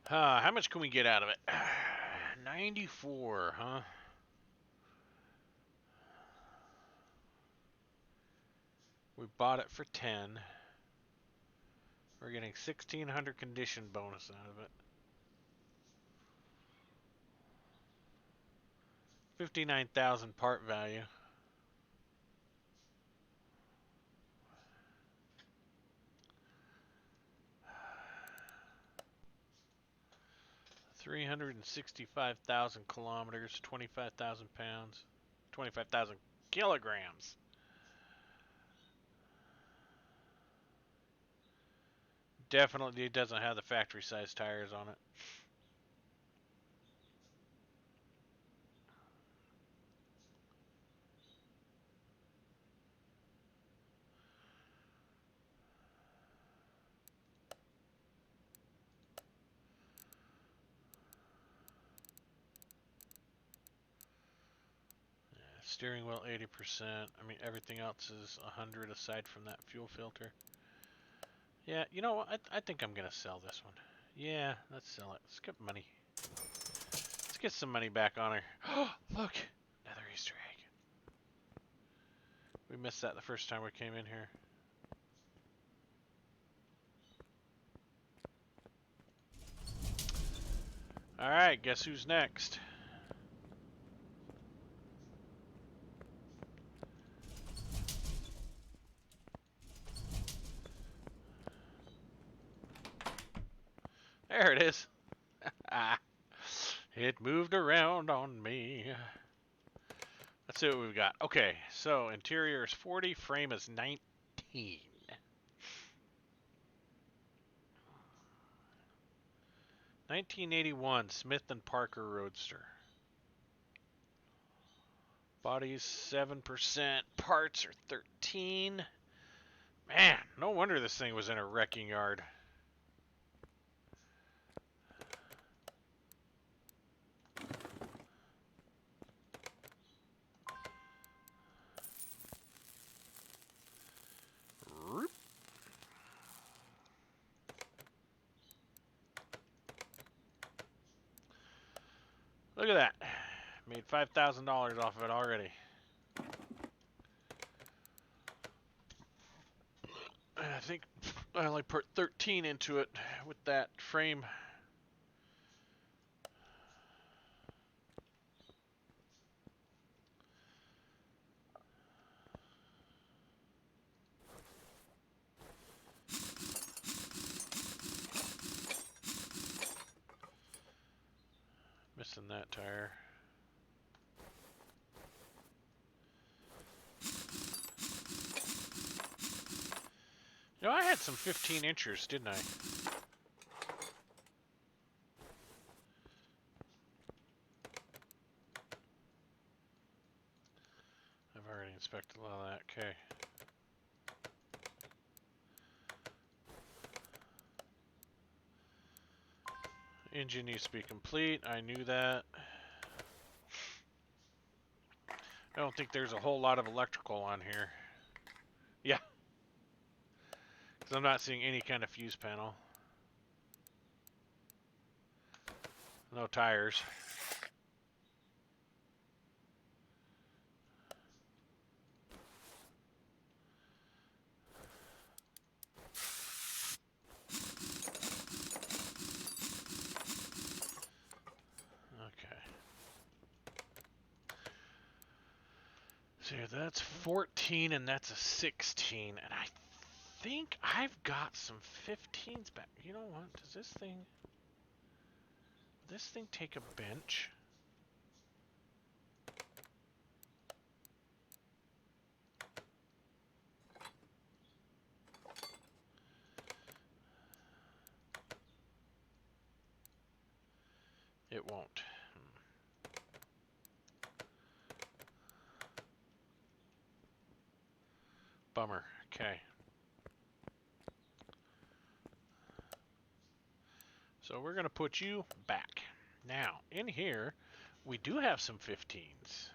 How much can we get out of it? 94, huh? We bought it for 10. We're getting 1,600 condition bonus out of it. 59,000 part value. $365,000 kilometers, 25,000 pounds, 25,000 kilograms. Definitely doesn't have the factory size tires on it. Steering wheel 80%. I mean, everything else is 100 aside from that fuel filter. Yeah, you know what? I think I'm gonna sell this one. Yeah, let's sell it. Let's get money. Let's get some money back on her. Oh, look! Another Easter egg. We missed that the first time we came in here. Alright, guess who's next? There it is. It moved around on me. Let's see what we've got. Okay, so interior is 40, frame is 19. 1981 Smith and Parker Roadster. Body's 7%, parts are 13. Man, no wonder this thing was in a wrecking yard. Look at that. Made $5,000 off of it already. And I think I only put 13 into it with that frame. Missing that tire. You know, I had some 15 inchers, didn't I? I've already inspected a lot of that. Okay. Engine needs to be complete. I knew that. I don't think there's a whole lot of electrical on here. Yeah. Because I'm not seeing any kind of fuse panel. No tires. Okay. So that's 14 and that's a 16. And I think I've got some 15s back. You know what? Does this thing take a bench? It won't. Bummer. Okay. So we're going to put you back. Now, in here, we do have some 15s.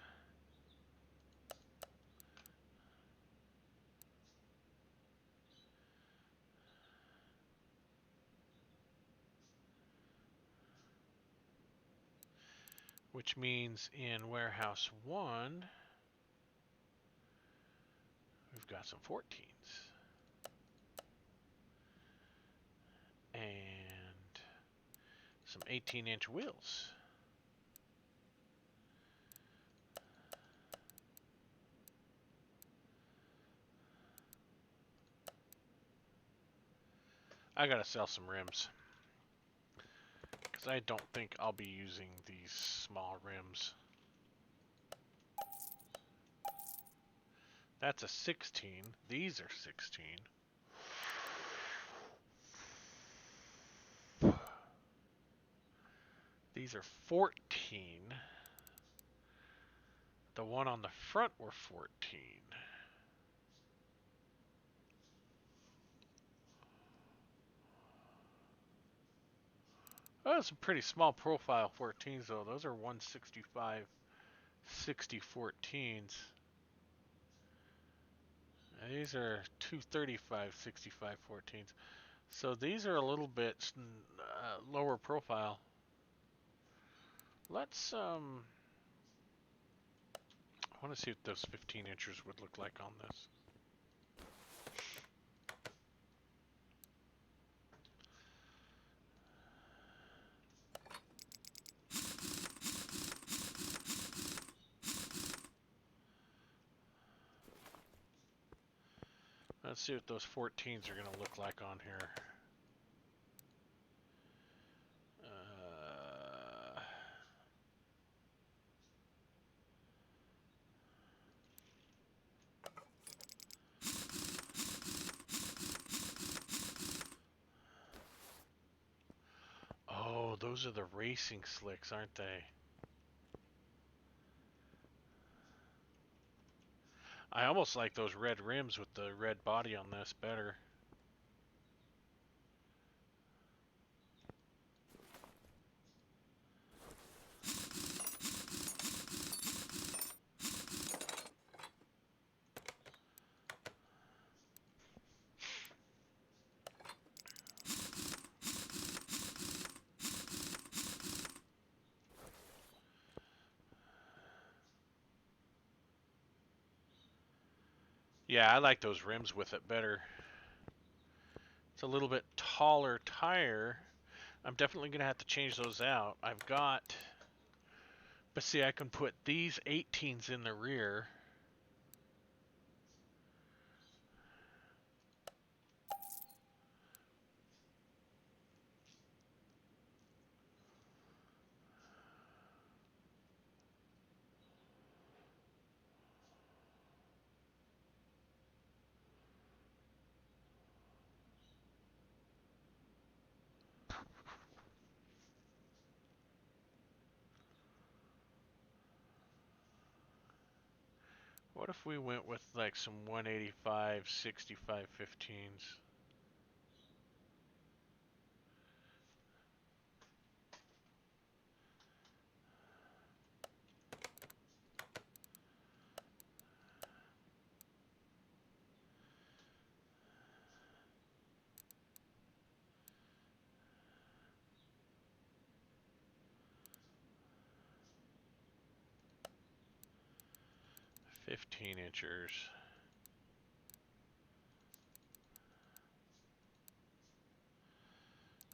Which means in warehouse 1, we've got some 14s. And some 18-inch wheels. I gotta sell some rims. Because I don't think I'll be using these small rims. That's a 16. These are 16. These are 14. The one on the front were 14. Oh, that's some pretty small profile 14s though. Those are 165 60 14s. And these are 235 65 14s. So these are a little bit lower profile. Let's I want to see what those 15 inches would look like on this. Let's see what those 14s are going to look like on here. Oh, those are the racing slicks, aren't they? I almost like those red rims with the red body on this better. Yeah, I like those rims with it better. It's a little bit taller tire. I'm definitely going to have to change those out. I've got... But see, I can put these 18s in the rear. What if we went with like some 185, 65, 15s? $15-inchers.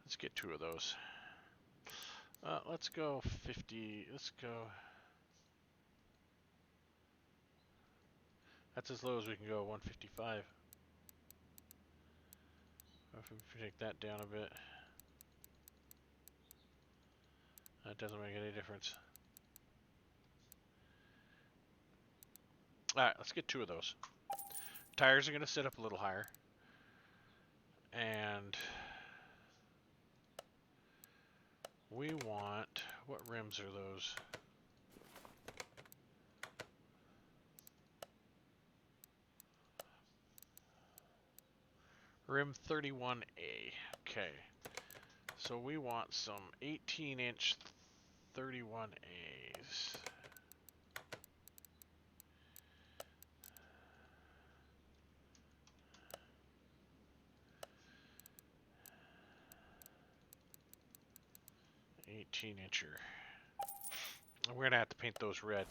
Let's get 2 of those. Let's go 50. Let's go. That's as low as we can go, 155. If we take that down a bit, that doesn't make any difference. Alright, let's get 2 of those. Tires are going to sit up a little higher. And we want, what rims are those? Rim 31A. Okay. So we want some 18-inch 31As. Incher. We're gonna have to paint those red.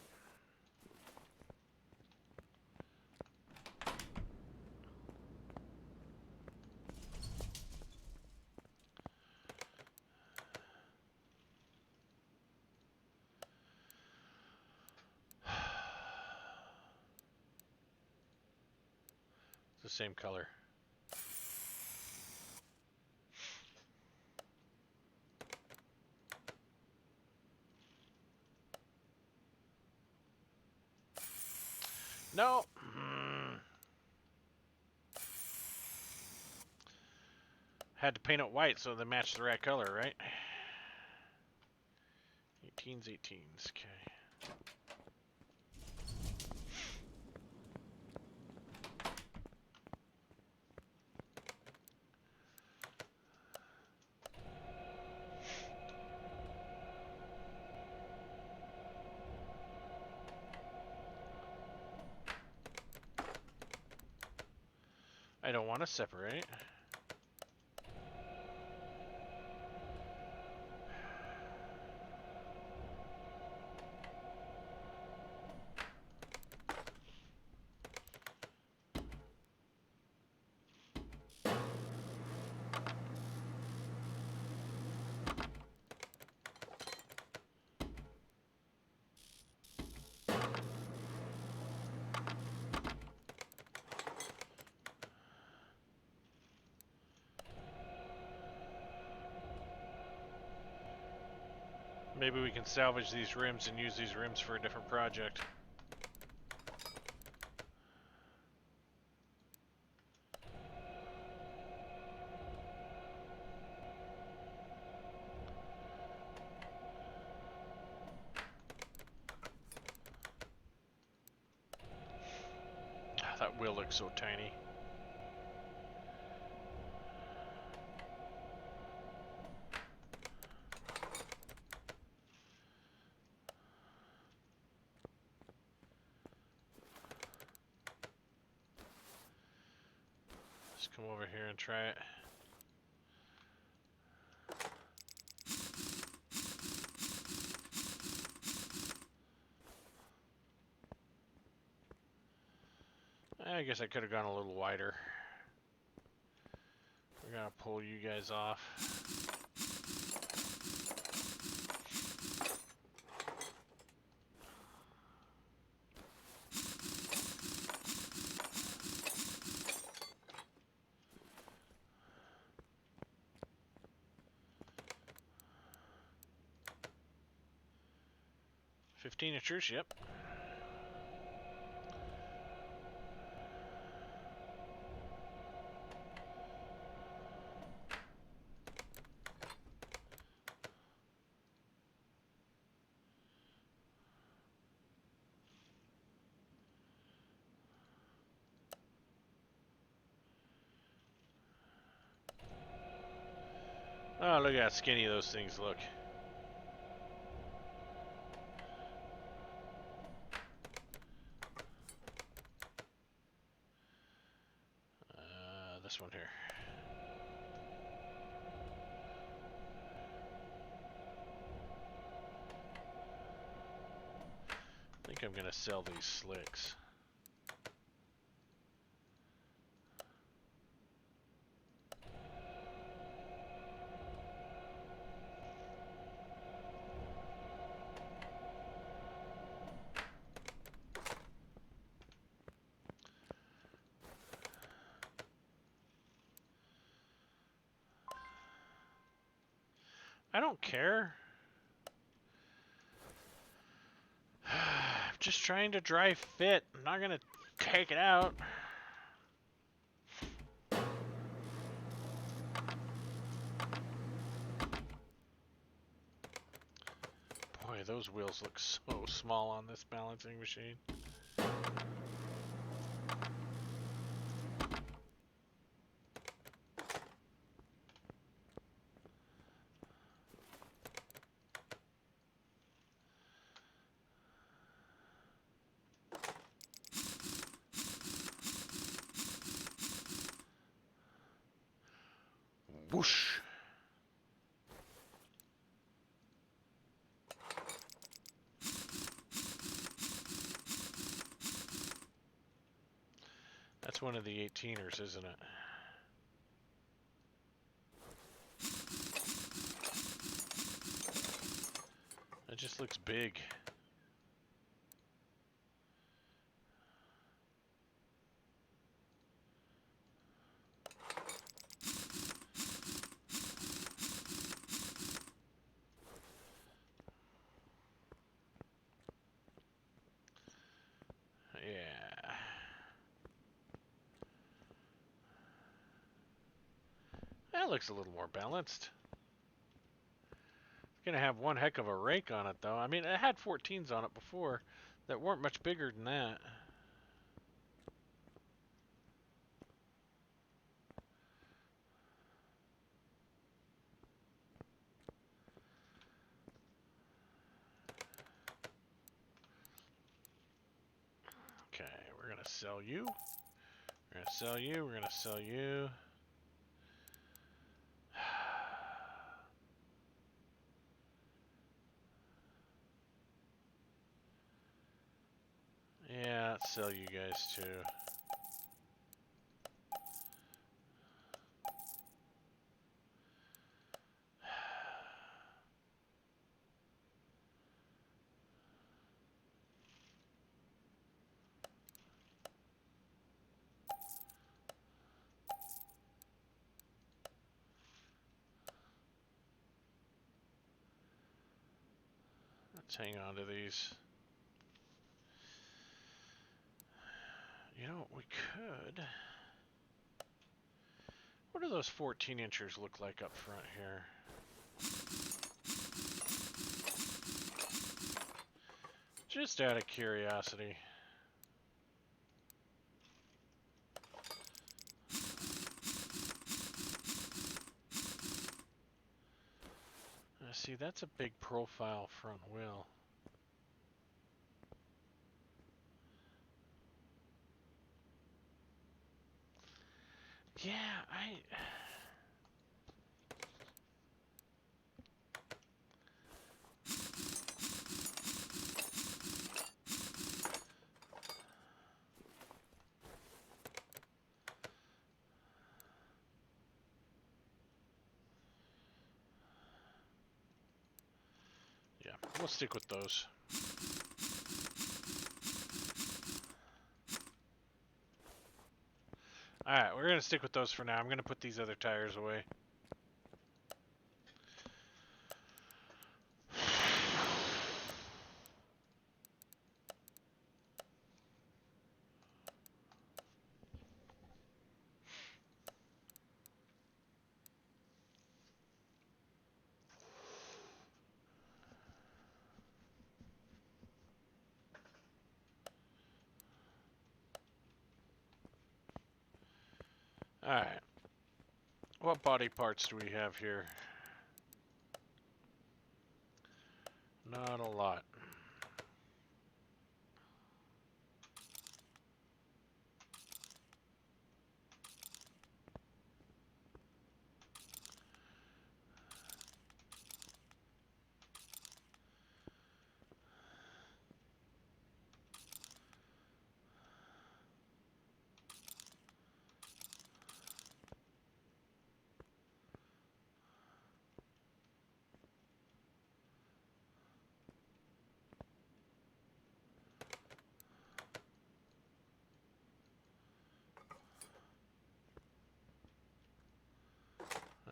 It's the same color. No. Had to paint it white so they match the right color, right? 18s, okay. I don't want to separate. Maybe we can salvage these rims and use these rims for a different project. That wheel looks so tiny. Let's come over here and try it. I guess I could have gone a little wider. We're gonna pull you guys off. $15 yep. Oh, look at how skinny those things look. This one here. I think I'm gonna sell these slicks. I don't care. I'm just trying to drive fit. I'm not gonna take it out. Boy, those wheels look so small on this balancing machine. Whoosh! That's one of the 18ers, isn't it? That just looks big. Yeah. That looks a little more balanced. It's gonna have one heck of a rake on it, though. I mean, it had 14s on it before that weren't much bigger than that. Okay, we're gonna sell you. We're gonna sell you. We're gonna sell you. Yeah, let's sell you guys too. Let's hang on to these. You know, we could... What do those 14-inchers look like up front here? Just out of curiosity. See, that's a big profile front wheel. Yeah, yeah, we'll stick with those. Alright, we're going to stick with those for now. I'm going to put these other tires away. Alright. What body parts do we have here? Not a lot.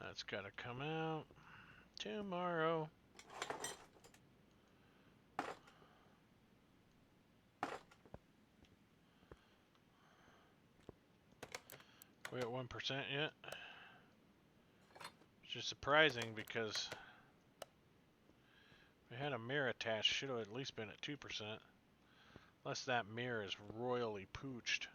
That's got to come out tomorrow. We at 1% yet? Which is surprising because we had a mirror attached. Should have at least been at 2%. Unless that mirror is royally pooched.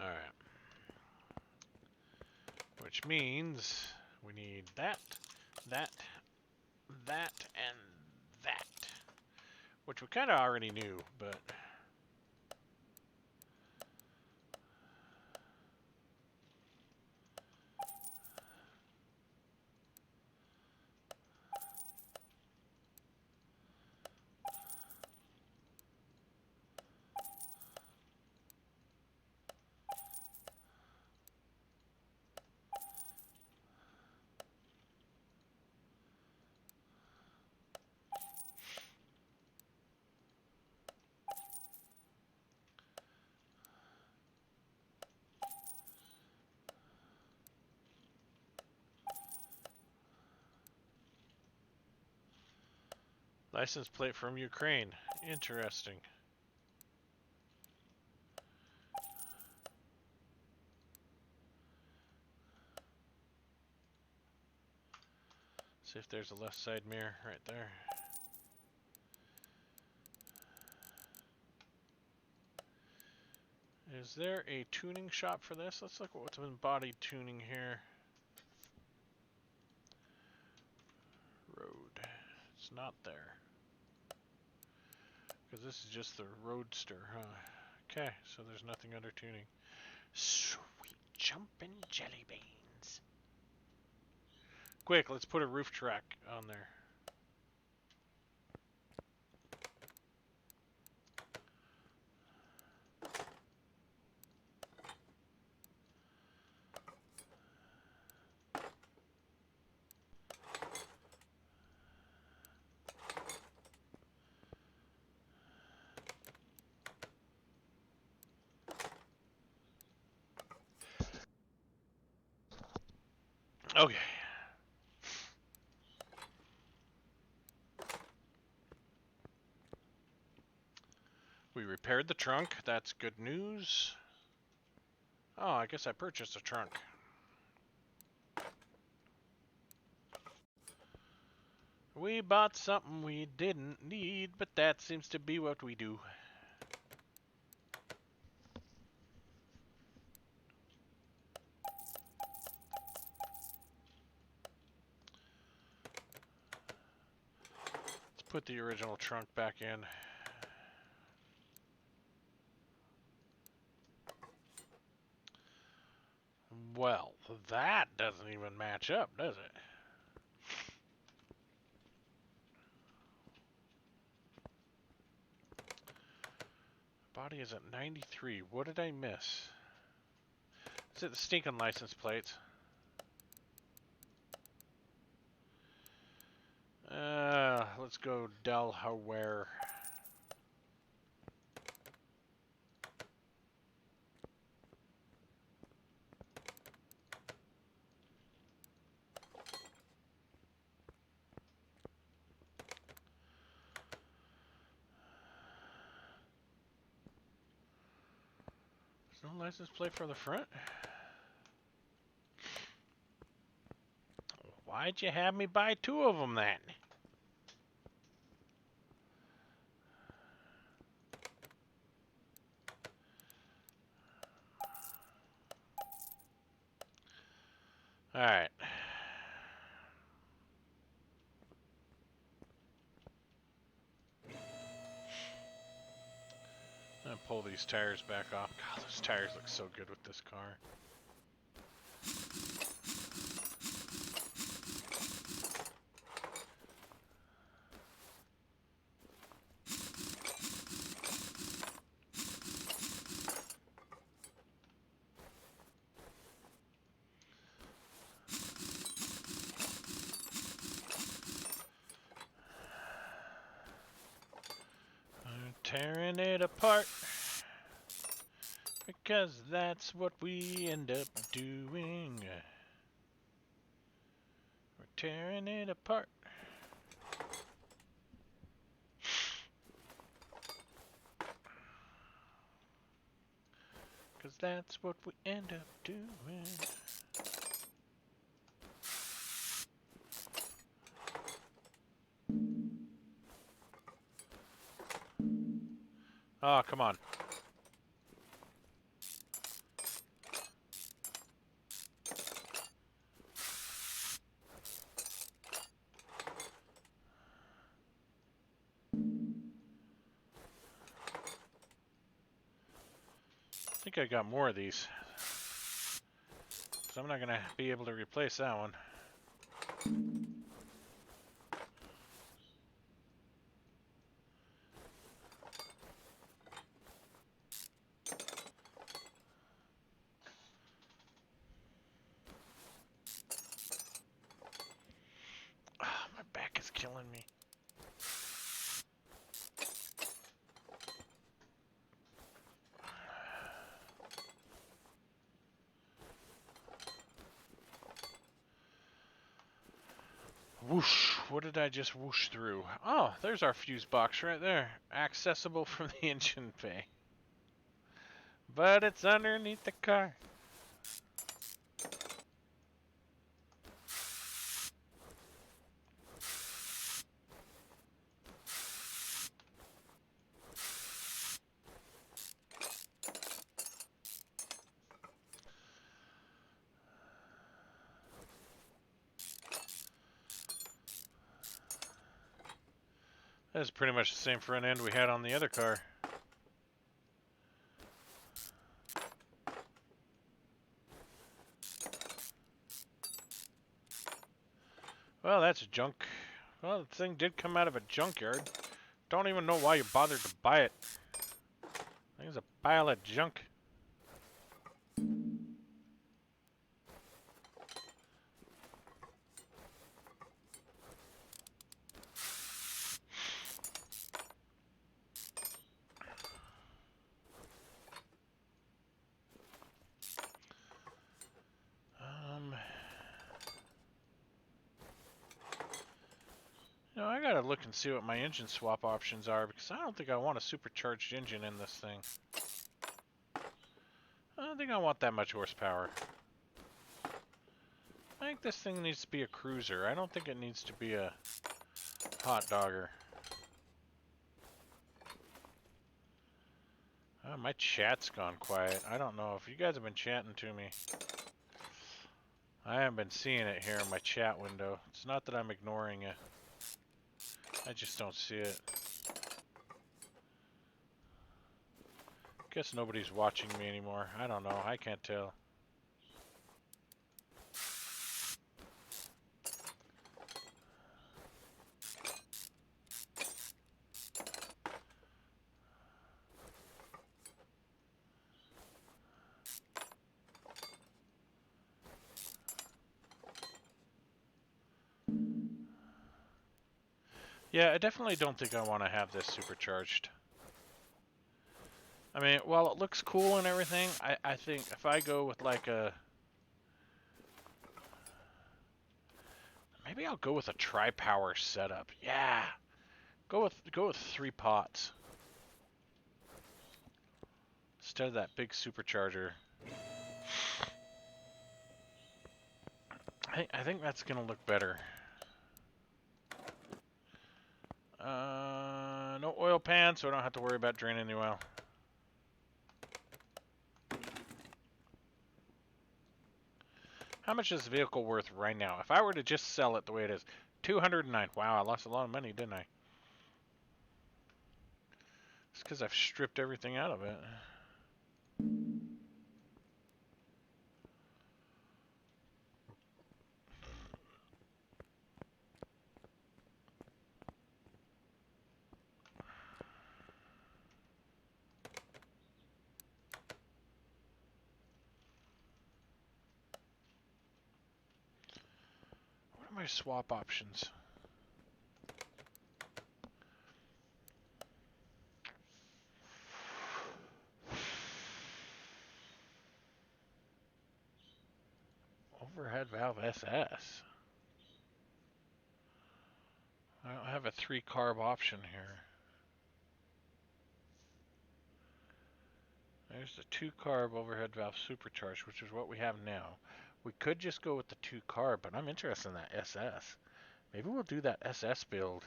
Alright. Which means we need that, that, that, and that. Which we kind of already knew, but... License plate from Ukraine. Interesting. See if there's a left side mirror right there. Is there a tuning shop for this? Let's look at what's been body tuning here. Road. It's not there. Because this is just the Roadster, huh? Okay, so there's nothing under tuning. Sweet jumpin' jelly beans. Quick, let's put a roof track on there. Okay. We repaired the trunk. That's good news. Oh, I guess I purchased a trunk. We bought something we didn't need, but that seems to be what we do. Let's put the original trunk back in. Well, that doesn't even match up, does it? Body is at 93. What did I miss? Is it the stinking license plates? Let's go Delaware. There's no license plate for the front? Why'd you have me buy two of them then? Alright. I'm gonna pull these tires back off. God, those tires look so good with this car. I'm tearing it apart. Because that's what we end up doing. We're tearing it apart. Because that's what we end up doing. Oh, come on. I think I got more of these. So I'm not going to be able to replace that one. Oh, my back is killing me. Whoosh! What did I just whoosh through? Oh, there's our fuse box right there. Accessible from the engine bay. But it's underneath the car. That's pretty much the same front end we had on the other car. Well, that's junk. Well, the thing did come out of a junkyard. Don't even know why you bothered to buy it. I think it's a pile of junk. look and see what my engine swap options are, because I don't think I want a supercharged engine in this thing. I don't think I want that much horsepower. I think this thing needs to be a cruiser. I don't think it needs to be a hot dogger. Oh, my chat's gone quiet. I don't know if you guys have been chatting to me. I haven't been seeing it here in my chat window. It's not that I'm ignoring it. I just don't see it. Guess nobody's watching me anymore. I don't know. I can't tell. Yeah, I definitely don't think I want to have this supercharged. I mean, while it looks cool and everything, I think if I go with like a... Maybe I'll go with a tri-power setup. Yeah! Go with 3 pots. Instead of that big supercharger. I think that's gonna look better. No oil pan, so I don't have to worry about draining the oil. How much is the vehicle worth right now? If I were to just sell it the way it is, 209. Wow, I lost a lot of money, didn't I? It's because I've stripped everything out of it. What are my swap options? Overhead valve SS. I don't have a 3-carb option here. There's the 2-carb overhead valve supercharged, which is what we have now. We could just go with the 2-carb, but I'm interested in that SS. Maybe we'll do that SS build.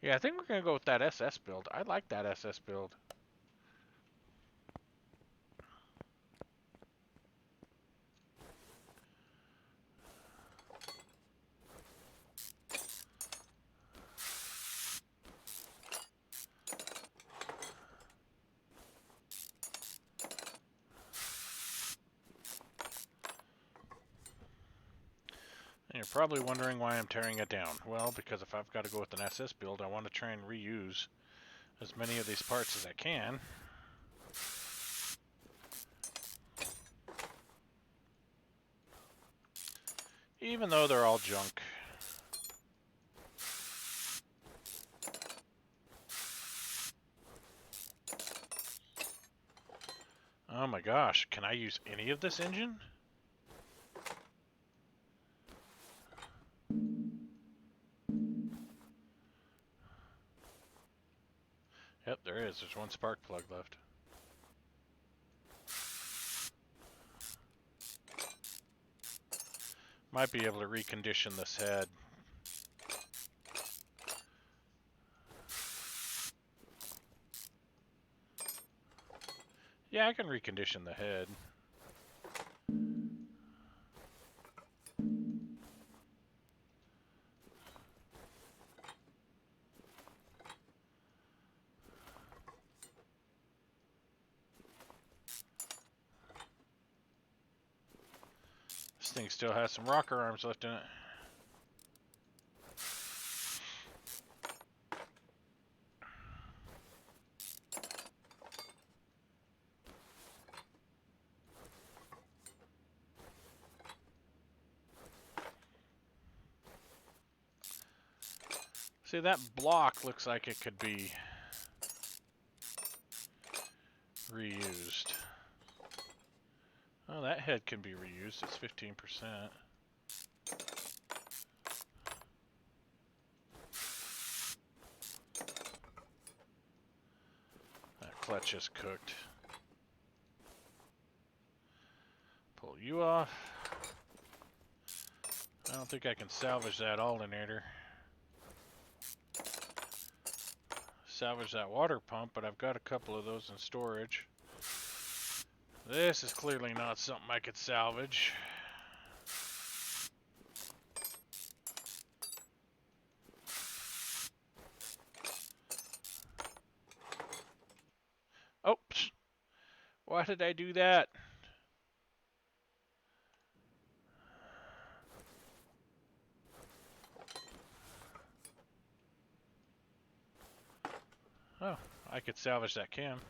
Yeah, I think we're going to go with that SS build. I like that SS build. And you're probably wondering why I'm tearing it down. Well, because if I've got to go with an SS build, I want to try and reuse as many of these parts as I can. Even though they're all junk. Oh my gosh, can I use any of this engine? Yep, there is. There's 1 spark plug left. Might be able to recondition this head. Yeah, I can recondition the head. This thing still has some rocker arms left in it. See, that block looks like it could be reused. Oh, that head can be reused. It's 15%. clutch is cooked. Pull you off. I don't think I can salvage that alternator. Salvage that water pump, but I've got a couple of those in storage. This is clearly not something I could salvage. Oops. Why did I do that? Oh, I could salvage that cam.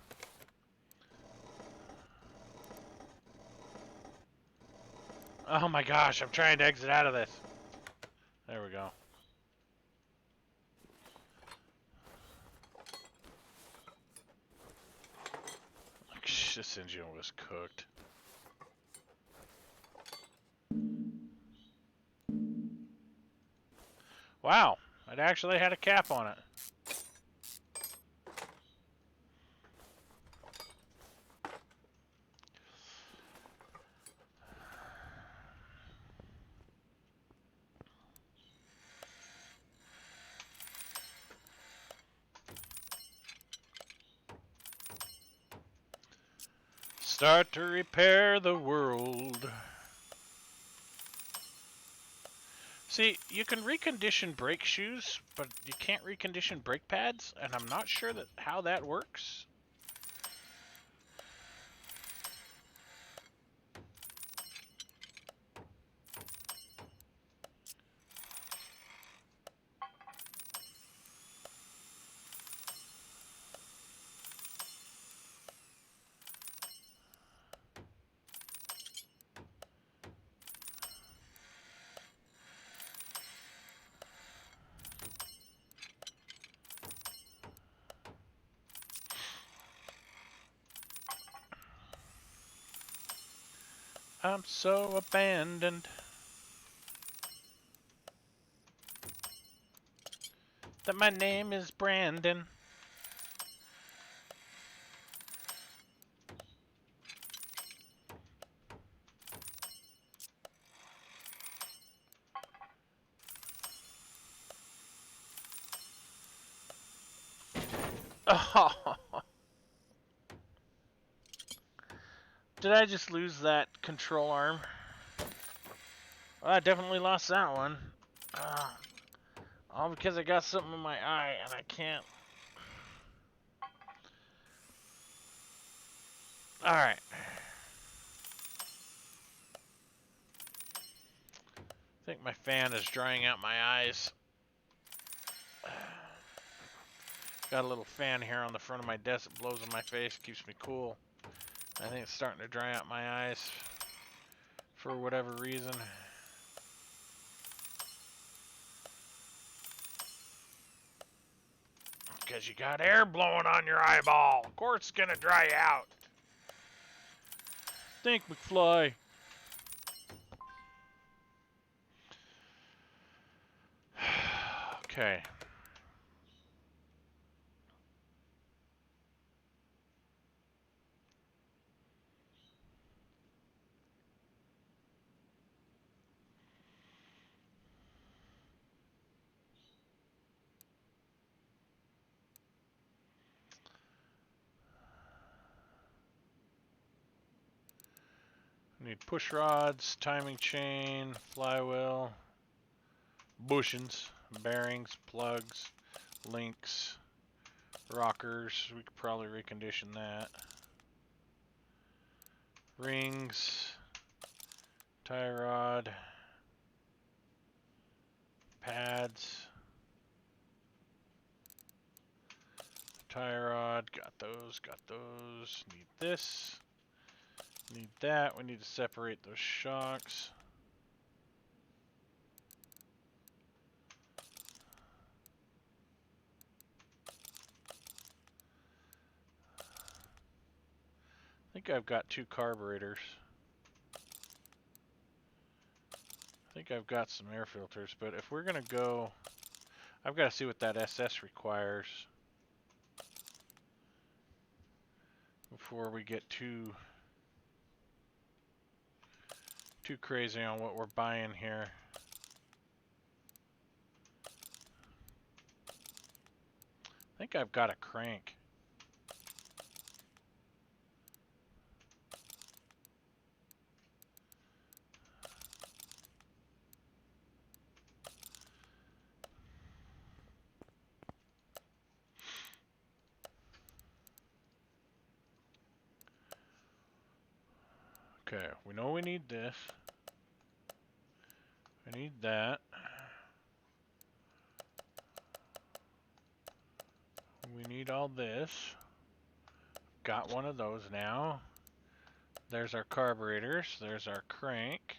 Oh my gosh, I'm trying to exit out of this. There we go. This engine was cooked. Wow, it actually had a cap on it. Start to repair the world. See, you can recondition brake shoes, but you can't recondition brake pads, and I'm not sure how that works. I'm so abandoned that my name is Brandon. Oh, did I just lose that control arm? Well, I definitely lost that one. All because I got something in my eye and I can't. Alright. I think my fan is drying out my eyes. Got a little fan here on the front of my desk that blows in my face, keeps me cool. I think it's starting to dry out my eyes for whatever reason. Because you got air blowing on your eyeball. Of course it's going to dry out. Think, McFly. Okay. Need push rods, timing chain, flywheel, bushings, bearings, plugs, links, rockers. We could probably recondition that. Rings, tie rod, pads, tie rod. Got those, got those. Need this. Need that. We need to separate those shocks. I think I've got 2 carburetors. I think I've got some air filters, but if we're gonna go, I've got to see what that SS requires. before we get too crazy on what we're buying here. I think I've got a crank. Okay, we know we need this. We need that. We need all this. Got one of those now. There's our carburetors. There's our crank.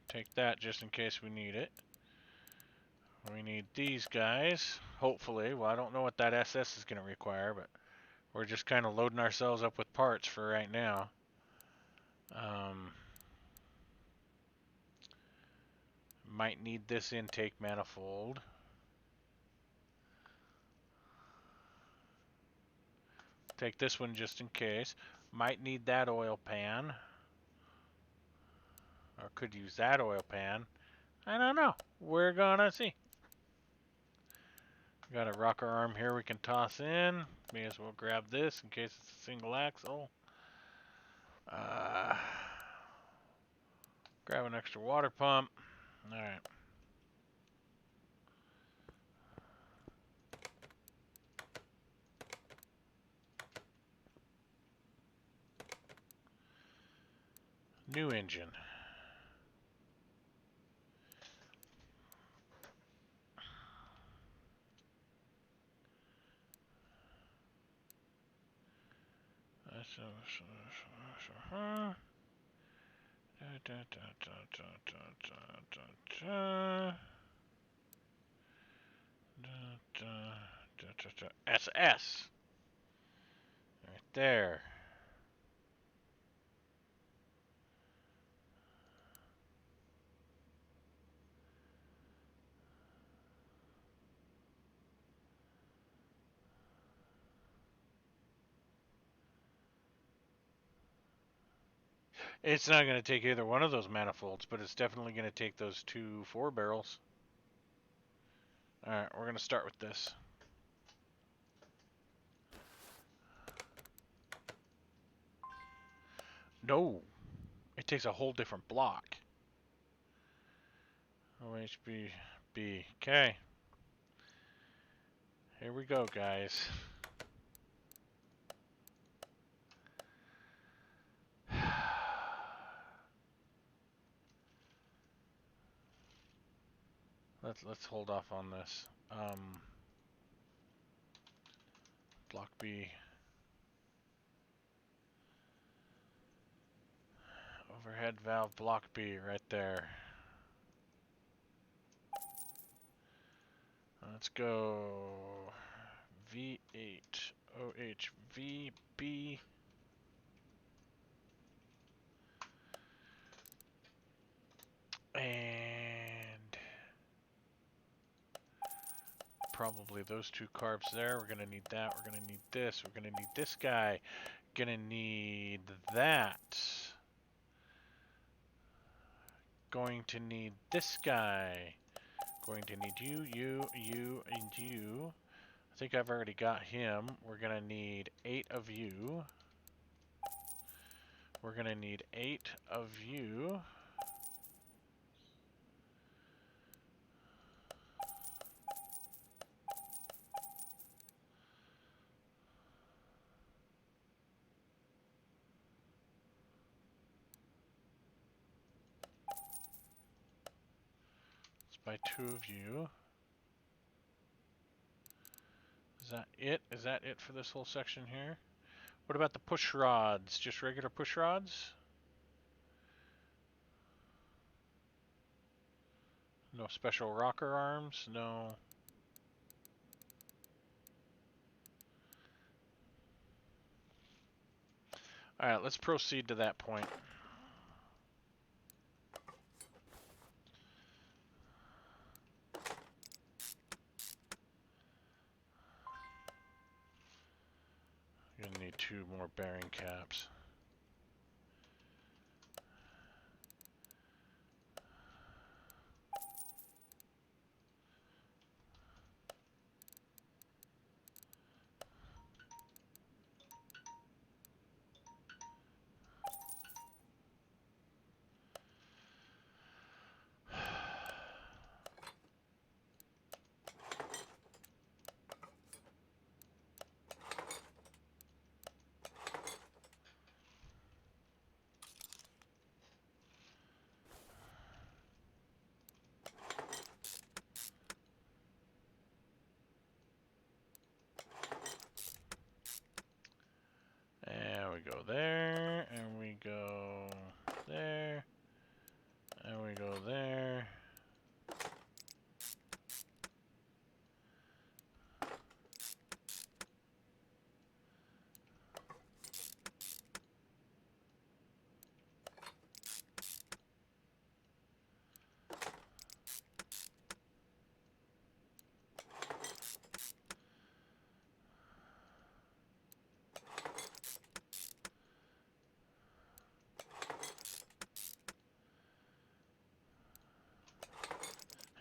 Take that just in case we need it. We need these guys, hopefully. Well, I don't know what that SS is going to require, but we're just kind of loading ourselves up with parts for right now. Might need this intake manifold. Take this one just in case. Might need that oil pan. Or could use that oil pan. I don't know. We're gonna see. Got a rocker arm here we can toss in. May as well grab this in case it's a single axle. Grab an extra water pump. Alright. New engine. SS. Right there. It's not going to take either one of those manifolds, but it's definitely going to take those 2 4-barrels. Alright, we're going to start with this. No! It takes a whole different block. OHBB. Okay. Here we go, guys. Let's hold off on this. Block B. Overhead valve block B right there. Let's go V8 OHVB. And probably those 2 carbs there. We're going to need that. We're going to need this. We're going to need this guy. Going to need that. Going to need this guy. Going to need you, and you. I think I've already got him. We're going to need 8 of you. We're going to need 8 of you. By 2 of you. Is that it? Is that it for this whole section here? What about the push rods? Just regular push rods? No special rocker arms? No. Alright, let's proceed to that point. Gonna need 2 more bearing caps. And we go there, and we go there, and we go there.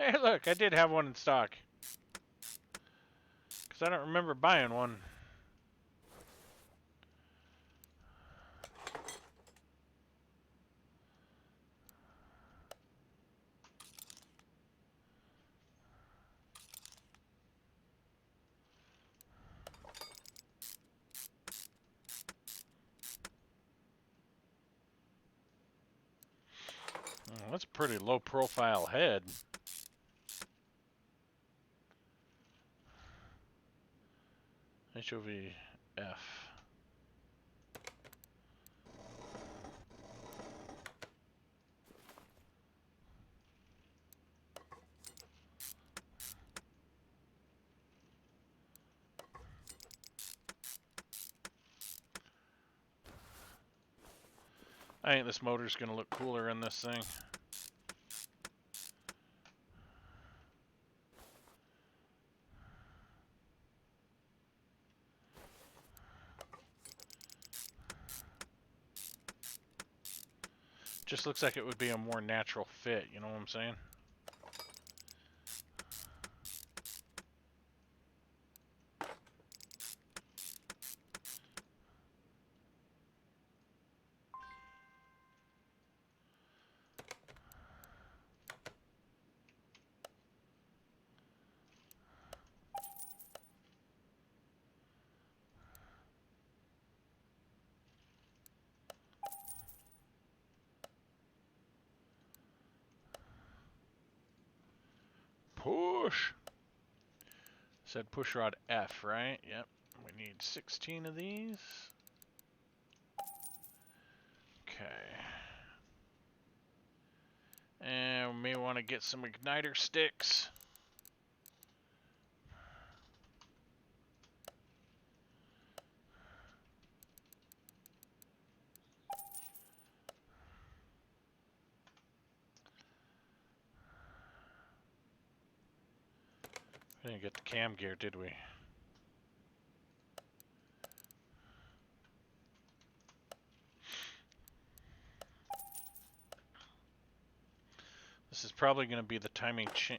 Hey, look, I did have one in stock. Because I don't remember buying one. Oh, that's a pretty low profile head. HOV-F. I think this motor's gonna look cooler in this thing. Just looks like it would be a more natural fit, you know what I'm saying? Push! Said push rod F, right? Yep. We need 16 of these. Okay. And we may want to get some igniter sticks. We didn't get the cam gear, did we? This is probably going to be the timing chain.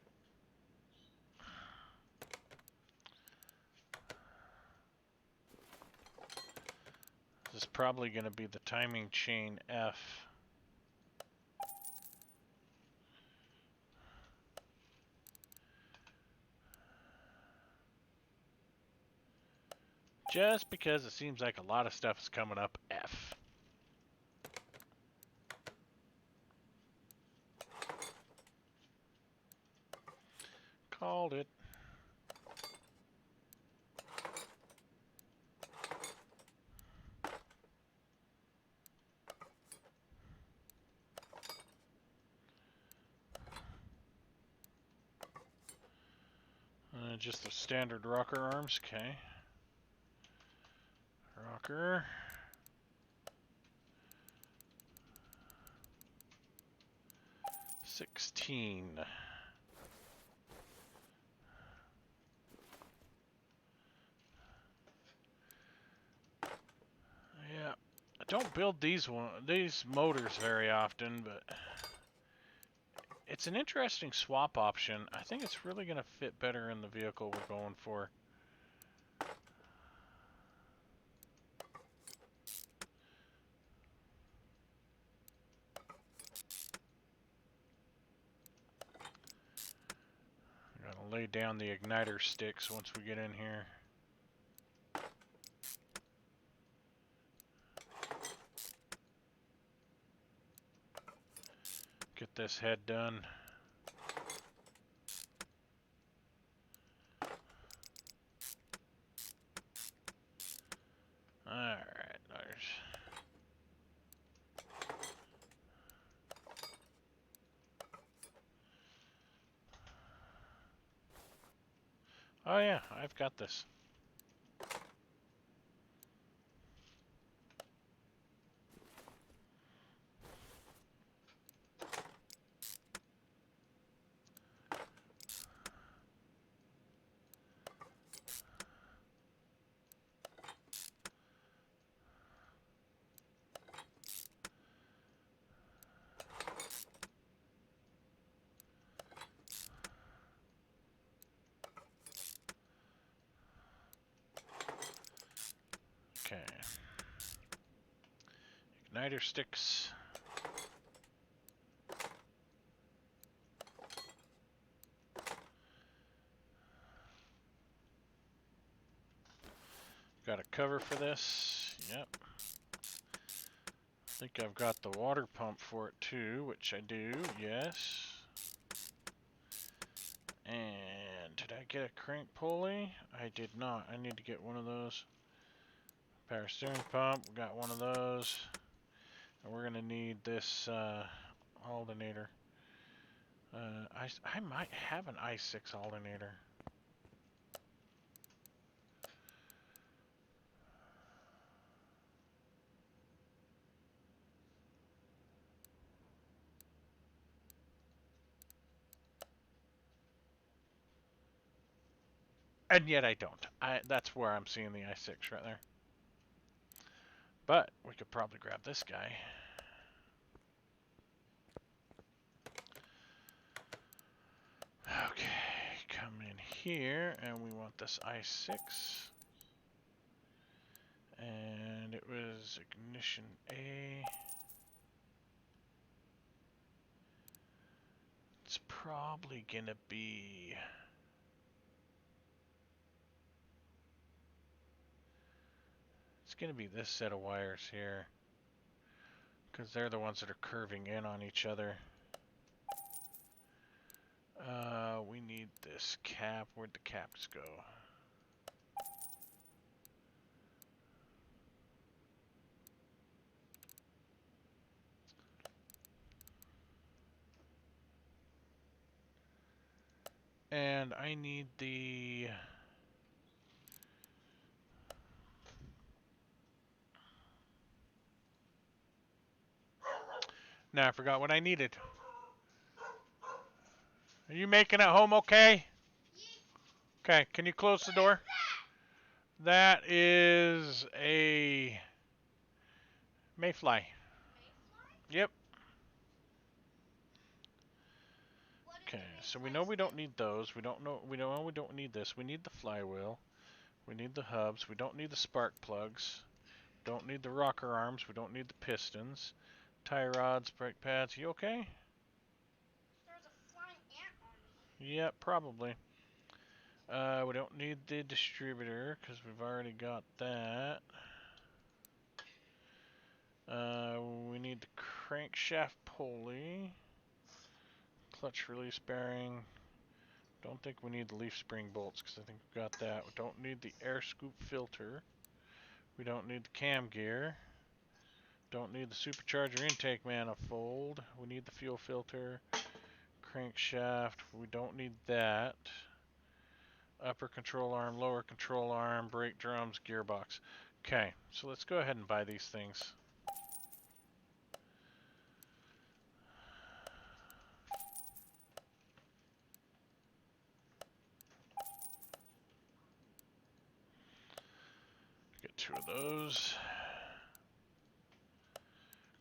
This is probably going to be the timing chain F. Just because it seems like a lot of stuff is coming up F. Called it. Just the standard rocker arms, okay. Rocker. $16. don't build these motors very often, but it's an interesting swap option. I think it's really going to fit better in the vehicle we're going for. I'm going to lay down the igniter sticks once we get in here. Get this head done. Alright, there's... Oh yeah, I've got this. Okay. Igniter sticks. Got a cover for this. Yep. I think I've got the water pump for it too, which I do. Yes. And did I get a crank pulley? I did not. I need to get one of those. Power steering pump. We got one of those. And we're gonna need this alternator. I might have an i6 alternator. And yet I don't. That's where I'm seeing the i6 right there. But we could probably grab this guy. Okay, come in here, and we want this i6. And it was ignition A. It's probably gonna be... It's gonna be this set of wires here. Because they're the ones that are curving in on each other. We need this cap. Where'd the caps go? And I need the... Now I forgot what I needed. Are you making it home okay? Okay, can you close the door? That is a mayfly. Yep. Okay, so we know we don't need those. We don't need this. We need the flywheel. We need the hubs. We don't need the spark plugs. Don't need the rocker arms. We don't need the pistons. Tie rods, brake pads. You okay?
There's a flying ant on me.
Yeah, probably. We don't need the distributor because we've already got that. We need the crankshaft pulley. Clutch release bearing. Don't think we need the leaf spring bolts because I think we've got that. We don't need the air scoop filter. We don't need the cam gear. Don't need the supercharger intake manifold. We need the fuel filter. Crankshaft. We don't need that. Upper control arm, lower control arm, brake drums, gearbox. Okay, so let's go ahead and buy these things. Get two of those.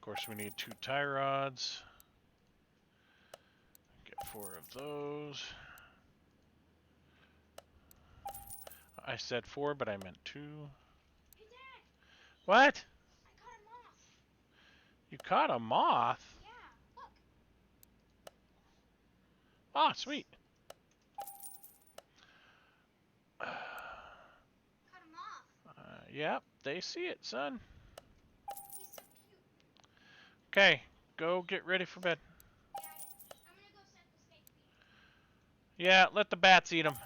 Of course, we need 2 tie rods. Get 4 of those. I said 4, but I meant 2.
Hey, Dad,
What?
I caught a moth.
You caught a moth?
Yeah, look.
Ah, sweet.
Caught a moth.
Yep, they see it, son.
He's so cute.
Okay, go get ready for bed.
Dad, I'm gonna go set the steak feed.
Yeah, let the bats eat them.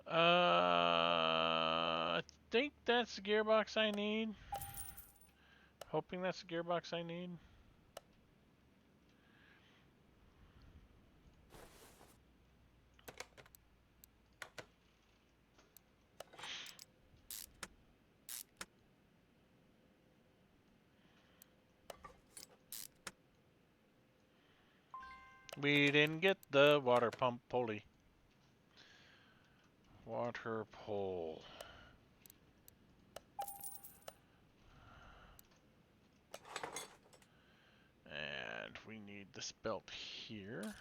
I think that's the gearbox I need. Hoping that's the gearbox I need. We didn't get the water pump pulley. Water pole. And we need this belt here.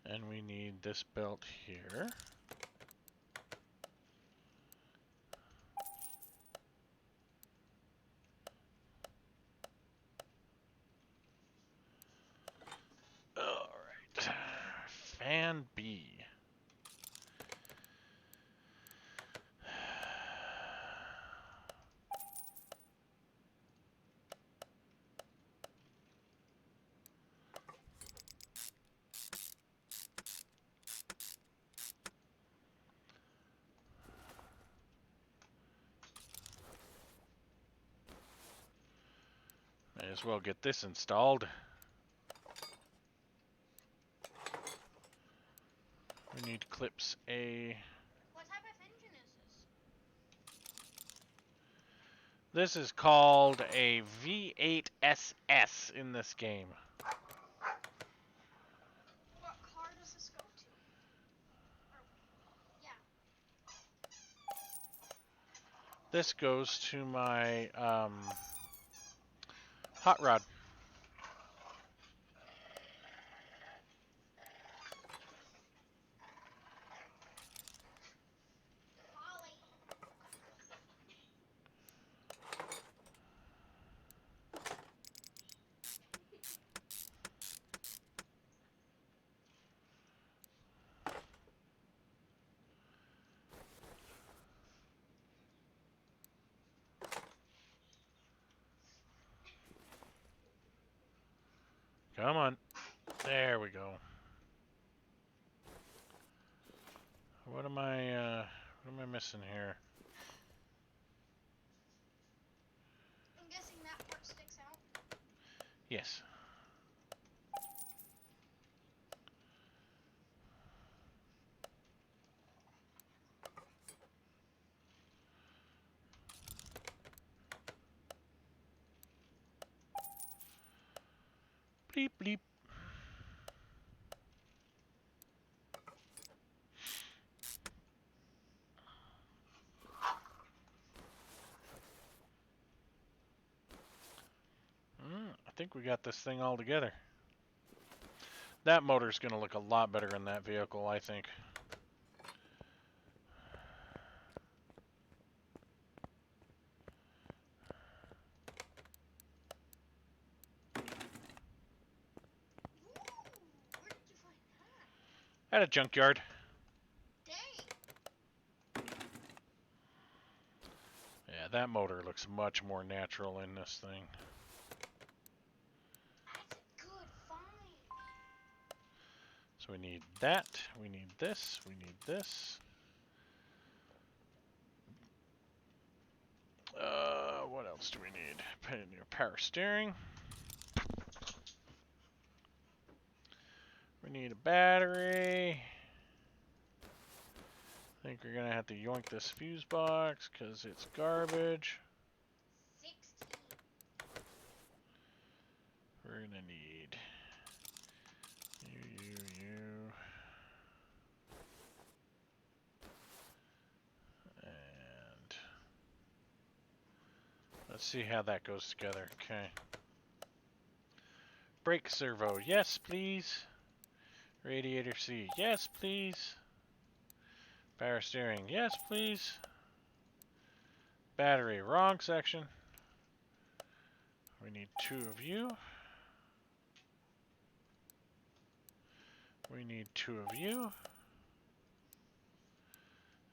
And we need this belt here. Alright. Fan B. May as well get this installed. We need clips A.
What type of engine is this?
This is called a V8SS in this game.
What car does this go to? Or, yeah.
This goes to my hot rod.
Holly.
Come on. There we go. What am I missing here?
I'm guessing that part sticks out.
Yes. Bleep bleep. I think we got this thing all together. That motor's going to look a lot better in that vehicle, I think.
Ooh, where did you find that?
At a junkyard.
Dang.
Yeah, that motor looks much more natural in this thing.
That's a good find.
So So we need that. We need this. We need this. What else do we need? Put in your power steering. We need a battery. I think we're gonna have to yoink this fuse box because it's garbage.
16.
We're gonna need you. And let's see how that goes together. Okay. Brake servo, yes please. Radiator C, yes please. Power steering, yes please. Battery, wrong section. We need 2 of you. We need 2 of you.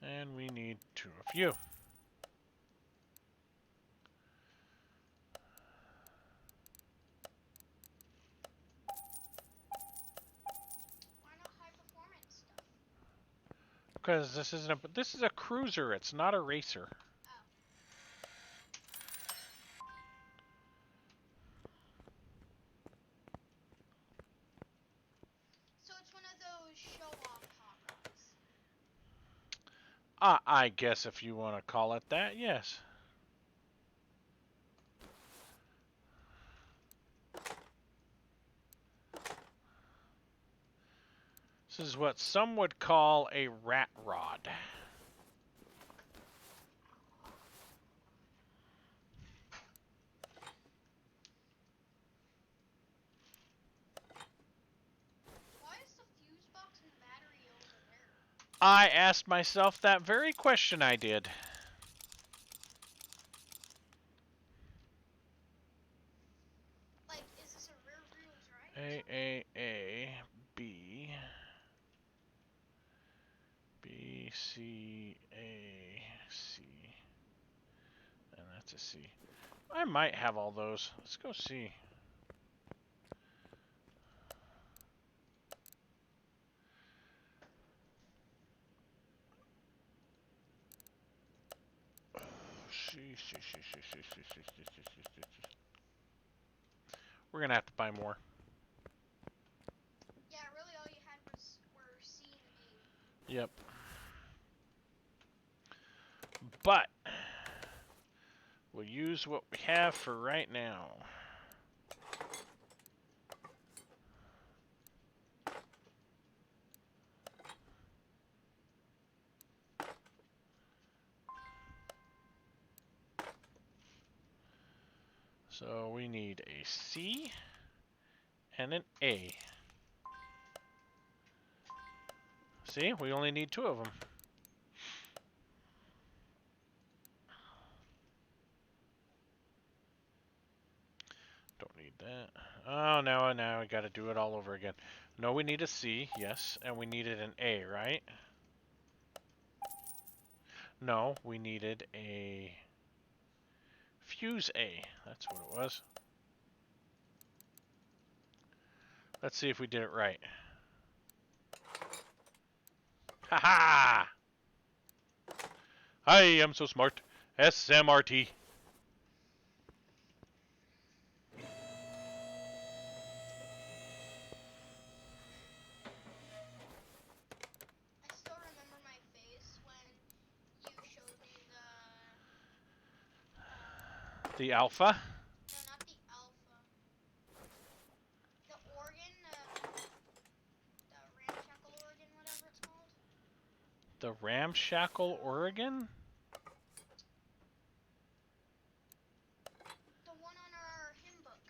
And we need 2 of you.
Why not high performance stuff?
Because this is a cruiser, it's not a racer.
Oh. So it's one of those show-off hot rods.
I guess if you want to call it that, yes. This is what some would call a rat rod.
Why is the fuse box and battery over there?
I asked myself that very question I did.
Like, is this a rear wheels drive?
A, B, B, C, A, C. And that's a C. I might have all those. Let's go see. We're gonna have to buy more.
Yeah, really all you had were C and A.
Yep. But we'll use what we have for right now. So we need a C and an A. See, we only need 2 of them. Don't need that. Oh, now we got to do it all over again. No, we need a C, yes, and we needed an A, right? No, we needed a fuse A. That's what it was. Let's see if we did it right. Haha! I am so smart. SMRT.
I still remember my face when you showed me
The Alpha.
no, not the Alpha. The organ, the ramshackle organ, whatever it's called.
The Ramshackle Oregon?
The one on our hymn book.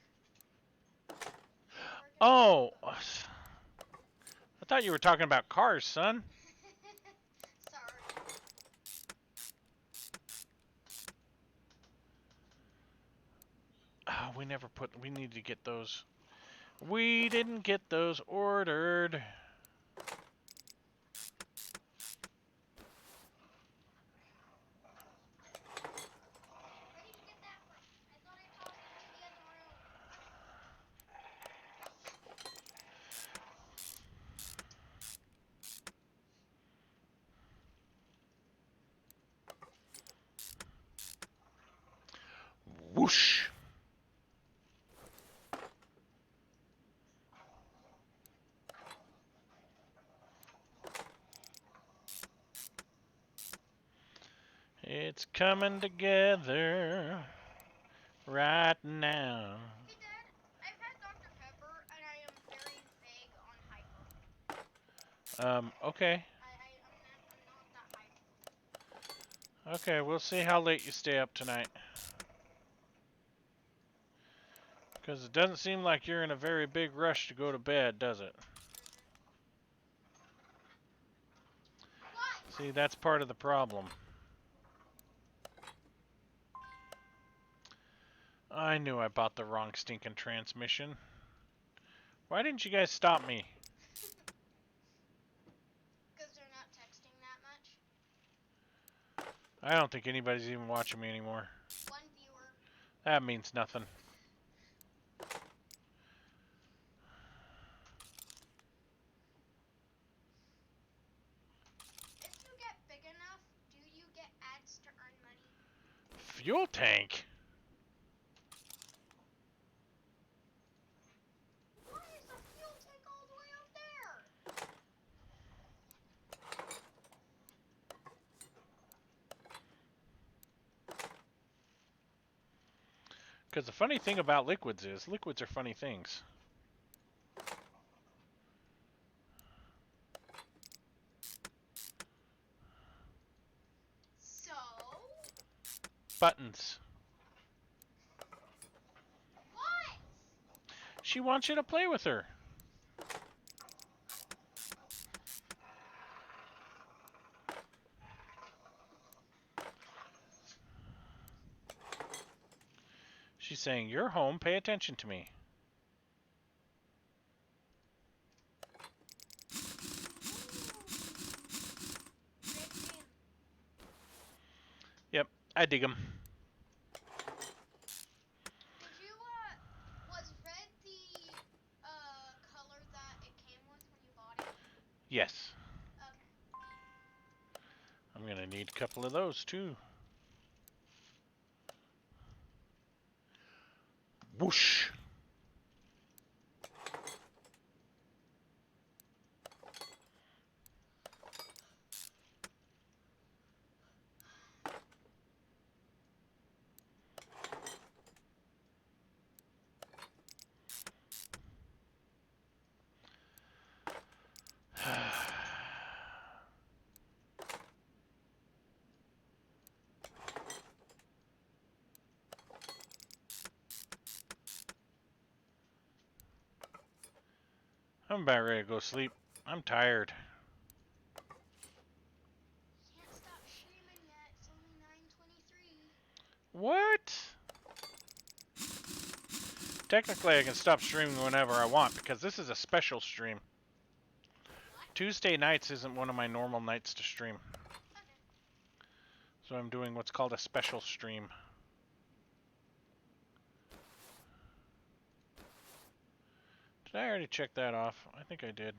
Oh! I thought you were talking about cars, son.
Sorry.
Oh, we need to get those. We didn't get those ordered.
Where did you get that from? I thought I tossed it into the other room.
It's coming together right now.
Hey, Dad, I've had Dr. Pepper, and I am very vague on hyper.
Okay.
I'm not that hyper.
Okay, we'll see how late you stay up tonight. Because it doesn't seem like you're in a very big rush to go to bed, does it?
What?
See, that's part of the problem. I knew I bought the wrong stinking transmission. Why didn't you guys stop me?
Because they're not texting that much.
I don't think anybody's even watching me anymore.
One viewer.
That means nothing.
If you get big enough, do you get ads to earn money?
Fuel tank?
Why is the fuel tank all the way up there?
Because the funny thing about liquids is, liquids are funny things.
So?
Buttons.
What?
She wants you to play with her. She's saying, you're home, pay attention to me. Yep, I dig them.
Did you, was red the, color that it came with when you bought it?
Yes.
Okay.
I'm going to need a couple of those, too. Whoosh. I'm about ready to go sleep. I'm tired.
Can't stop streaming yet. It's only 9:23.
What? Technically, I can stop streaming whenever I want because this is a special stream.
What?
Tuesday nights isn't one of my normal nights to stream.
Okay.
So I'm doing what's called a special stream. Did I already check that off? I think I did.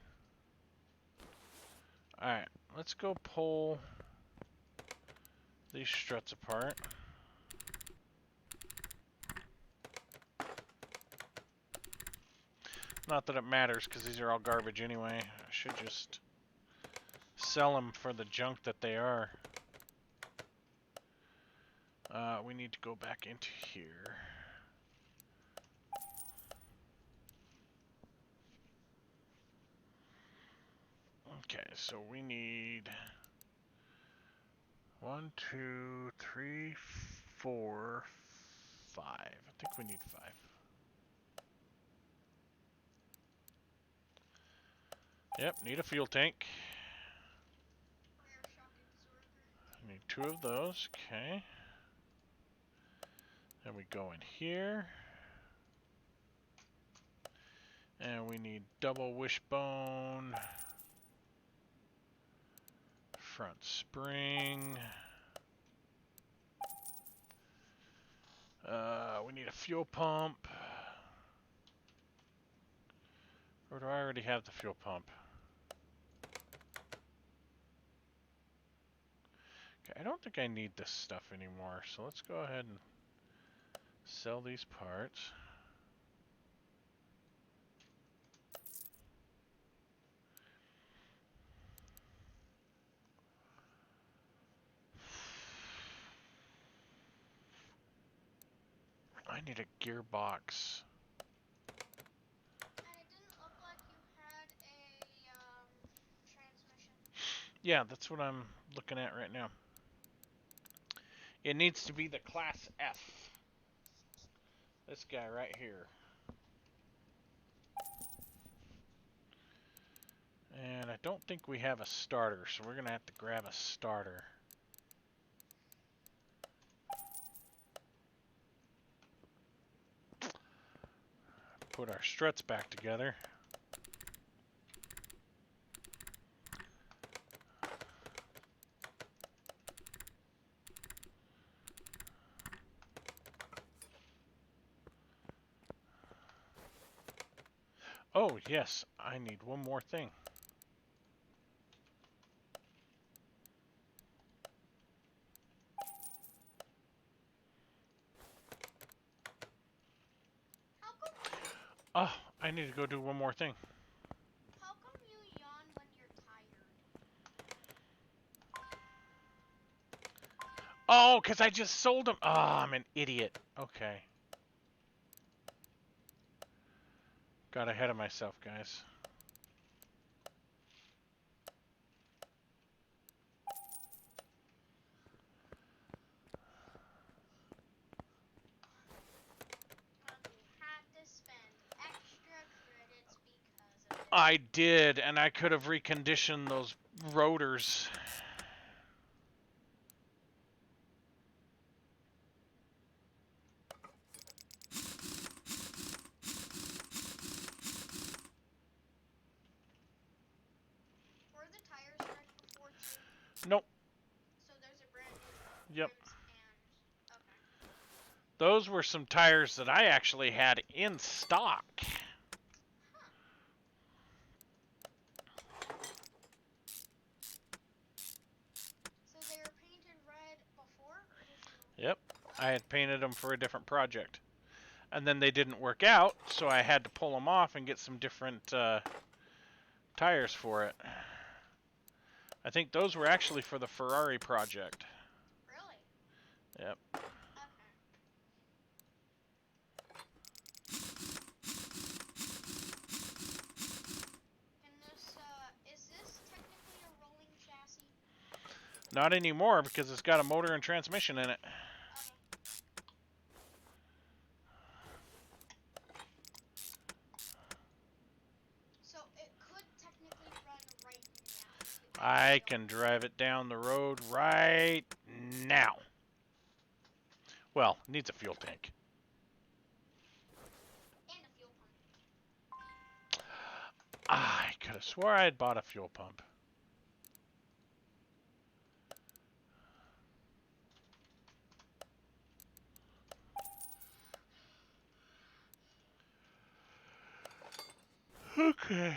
Alright, let's go pull these struts apart. Not that it matters, because these are all garbage anyway. I should just sell them for the junk that they are. We need to go back into here. Okay, so we need 1, 2, 3, 4, 5. I think we need 5. Yep, need a fuel tank.
Rare shock absorber.
I need 2 of those. Okay. Then we go in here. And we need double wishbone. Front spring. We need a fuel pump. Or do I already have the fuel pump? Okay, I don't think I need this stuff anymore, so let's go ahead and sell these parts. I need a gearbox.
And it didn't look like you had a transmission.
Yeah, that's what I'm looking at right now. It needs to be the Class F. This guy right here. And I don't think we have a starter, so we're going to have to grab a starter. Put our struts back together. Oh, yes, I need one more thing.
How come?
Oh, I need to go do one more thing.
How come you yawn when you're tired?
Oh, because I just sold them. Oh, I'm an idiot. Okay. Got ahead of myself, guys.
You had to spend extra credits because of it.
I did, and I could have reconditioned those rotors.
Were the tires fresh before too?
Nope.
So there's a brand new
Yep.
rims and okay.
Those were some tires that I actually had in stock.
Huh. So they were painted red before, or did you?
Yep. I had painted them for a different project. And then they didn't work out, so I had to pull them off and get some different tires for it. I think those were actually for the Ferrari project.
Really?
Yep.
Okay. And this, is this technically a rolling chassis?
Not anymore because it's got a motor and transmission in it.
Okay. So it could technically run right now.
I can drive it down the road right now. Well, needs a fuel tank.
And a fuel pump.
I could have swore I had bought a fuel pump. Okay.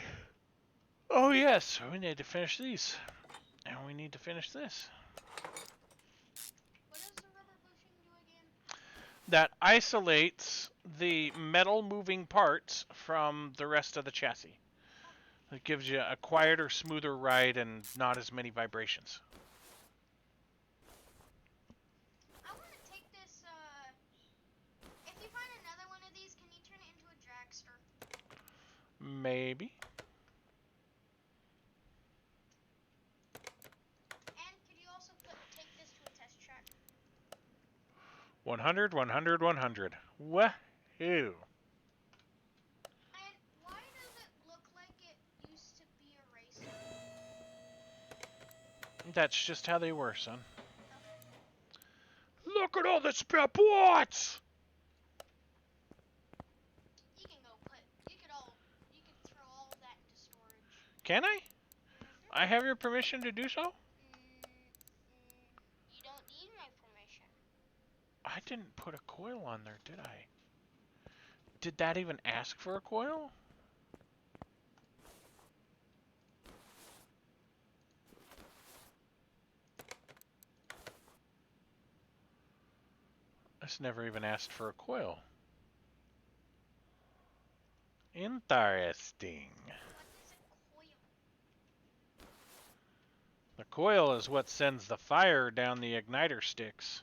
Oh yes, we need to finish these. And we need to finish this.
What does the rubber bushing do again?
That isolates the metal moving parts from the rest of the chassis. It gives you a quieter, smoother ride and not as many vibrations.
I want to take this, if you find another one of these, can you turn it into a dragster?
Maybe.
And could you also take this to a test track?
100, 100, 100. Wahoo!
And why does it look like it used to be a racer?
That's just how they were, son.
Okay.
Look at all the spare parts!
You can go you could throw all of that into storage.
Can I? I have your permission to do so?
You don't need my permission.
I didn't put a coil on there, did I? Did that even ask for a coil? This never even asked for a coil. Interesting.
What is a coil?
The coil is what sends the fire down the igniter sticks.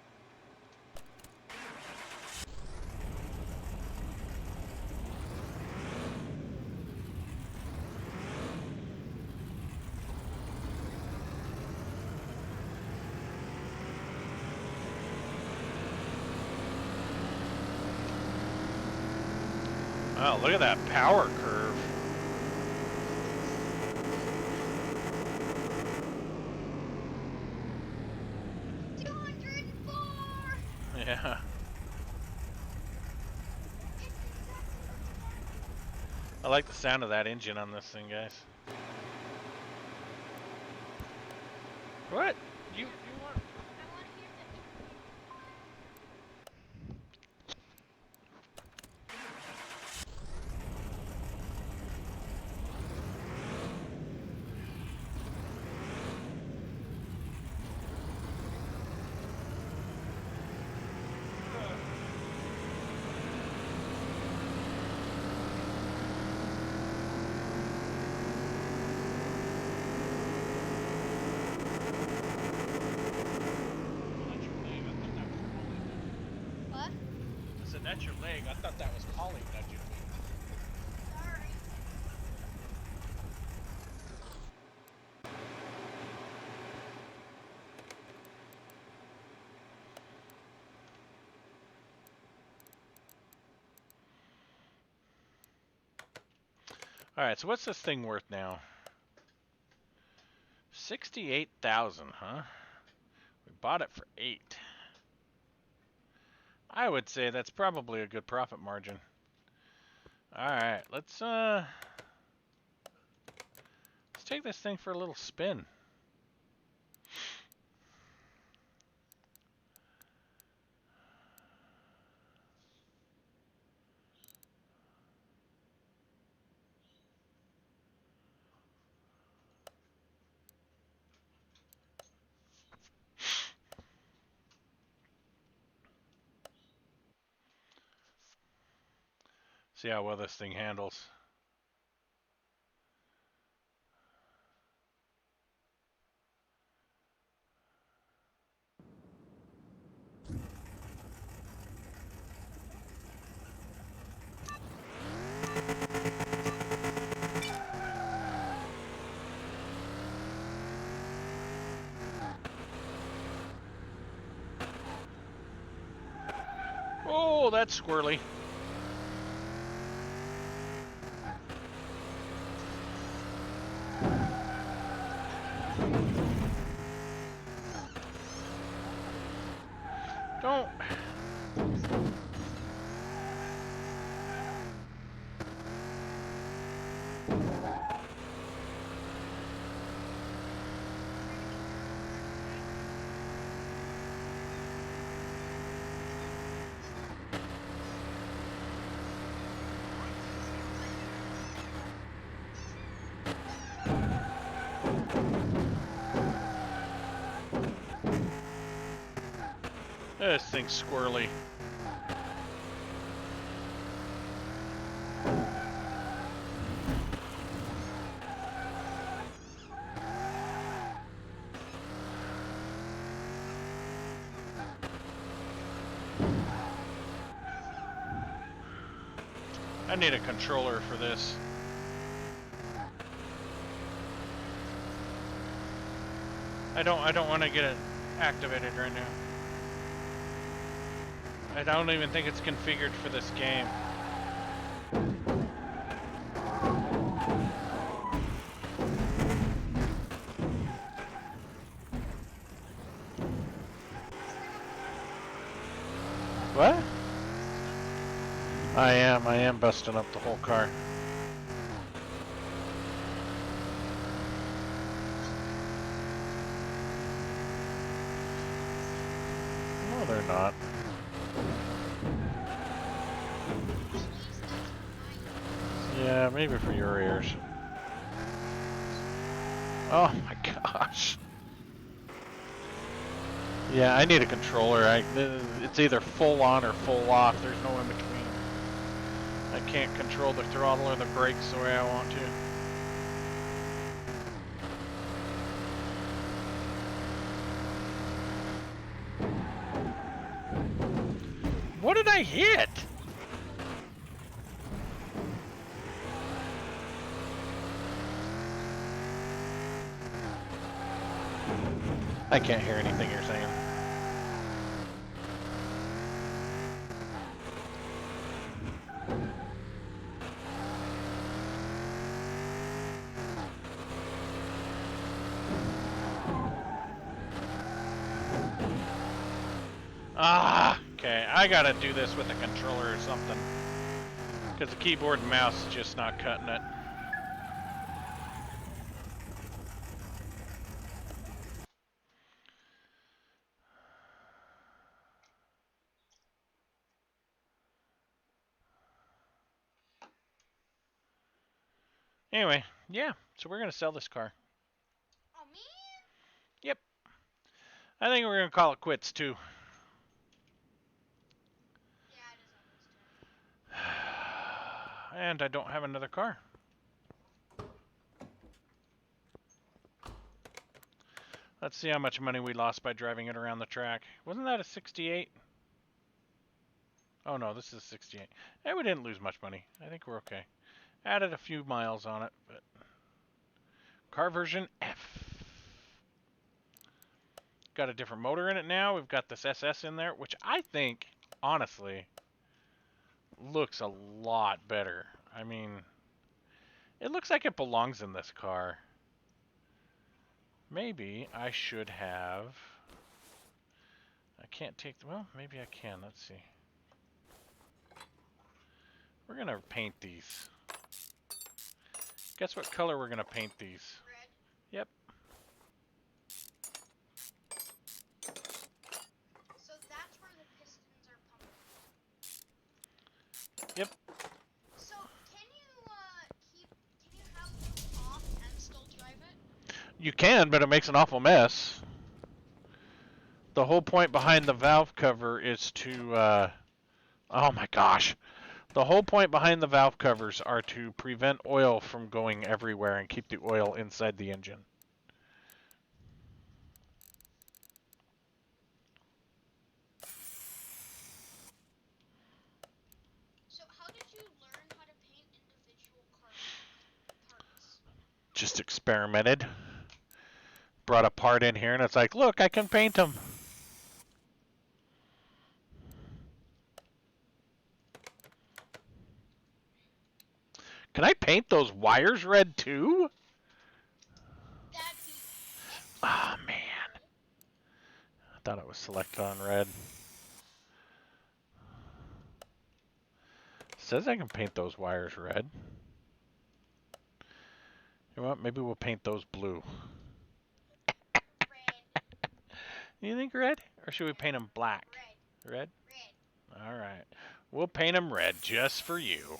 Oh, look at that power curve.
204.
Yeah.
It's exactly what I wanted.
I like the sound of that engine on this thing, guys. What? You want?
I want to hear the engine. What?
I said that's your leg. I thought that was Polly nudging me.
Sorry.
All right. So what's this thing worth now? 68,000, huh? We bought it for 8. I would say that's probably a good profit margin. All right, let's take this thing for a little spin. See how well this thing handles. Oh, that's squirrely. Don't. This thing's squirrely. I need a controller for this. I don't want to get it activated right now. I don't even think it's configured for this game. What? I am busting up the whole car. No, they're not. Yeah, maybe for your ears. Oh my gosh. Yeah, I need a controller. It's either full on or full off. There's no in between. I can't control the throttle or the brakes the way I want to. What did I hit? I can't hear anything you're saying. Ah, okay. I gotta do this with a controller or something. Because the keyboard and mouse is just not cutting it. Anyway, yeah. So we're gonna sell this car.
Oh man.
Yep. I think we're gonna call it quits too.
Yeah, it is almost time.
And I don't have another car. Let's see how much money we lost by driving it around the track. Wasn't that a 68? Oh no, this is 68. Hey, we didn't lose much money. I think we're okay. Added a few miles on it, but car version F. Got a different motor in it now. We've got this SS in there, which I think, honestly, looks a lot better. I mean, it looks like it belongs in this car. Maybe I should have... I can't take... Well, maybe I can. Let's see. We're going to paint these. Guess what color we're going to paint these?
Red.
Yep.
So that's where the pistons are pumping.
Yep.
So can you have them off and still drive it?
You can, but it makes an awful mess. The whole point behind the valve cover is to... oh my gosh. The whole point behind the valve covers are to prevent oil from going everywhere and keep the oil inside the engine.
So how did you learn how to paint individual car parts?
Just experimented. Brought a part in here and it's like, look, I can paint them. Can I paint those wires red too?
That'd be
Ah, oh, man. I thought it was selected on red. It says I can paint those wires red. You know what? Maybe we'll paint those blue.
red.
You think red? Or should we paint them black?
Red.
Red?
Red.
All right. We'll paint them red just for you.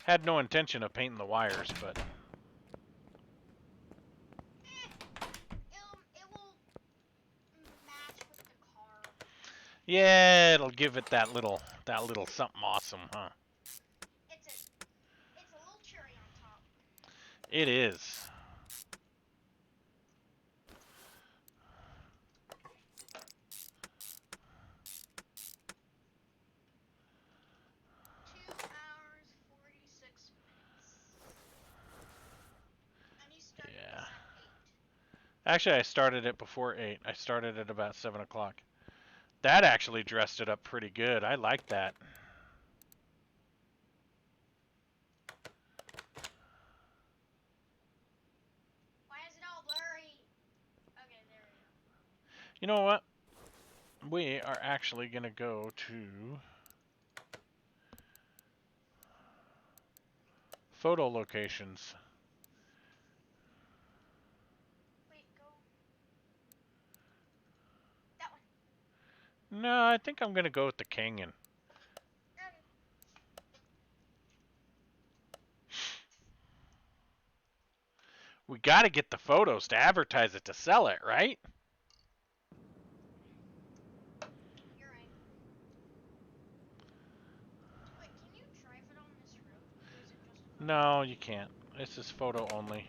Had no intention of painting the wires, but...
It will match with the car.
Yeah, it'll give it that little something awesome, huh?
It's a little cherry on top.
It is. Yeah. Actually, I started it before 8. I started at about 7 o'clock. That actually dressed it up pretty good. I like that.
Why is it all blurry? Okay, there we go.
You know what? We are actually going to go to photo locations.
Wait, go. That one.
No, I think I'm going to go with the Canyon. We got to get the photos to advertise it to sell it, right?
You're right. Wait, can you drive it on this road? Or is it just
No, you can't. This is photo only.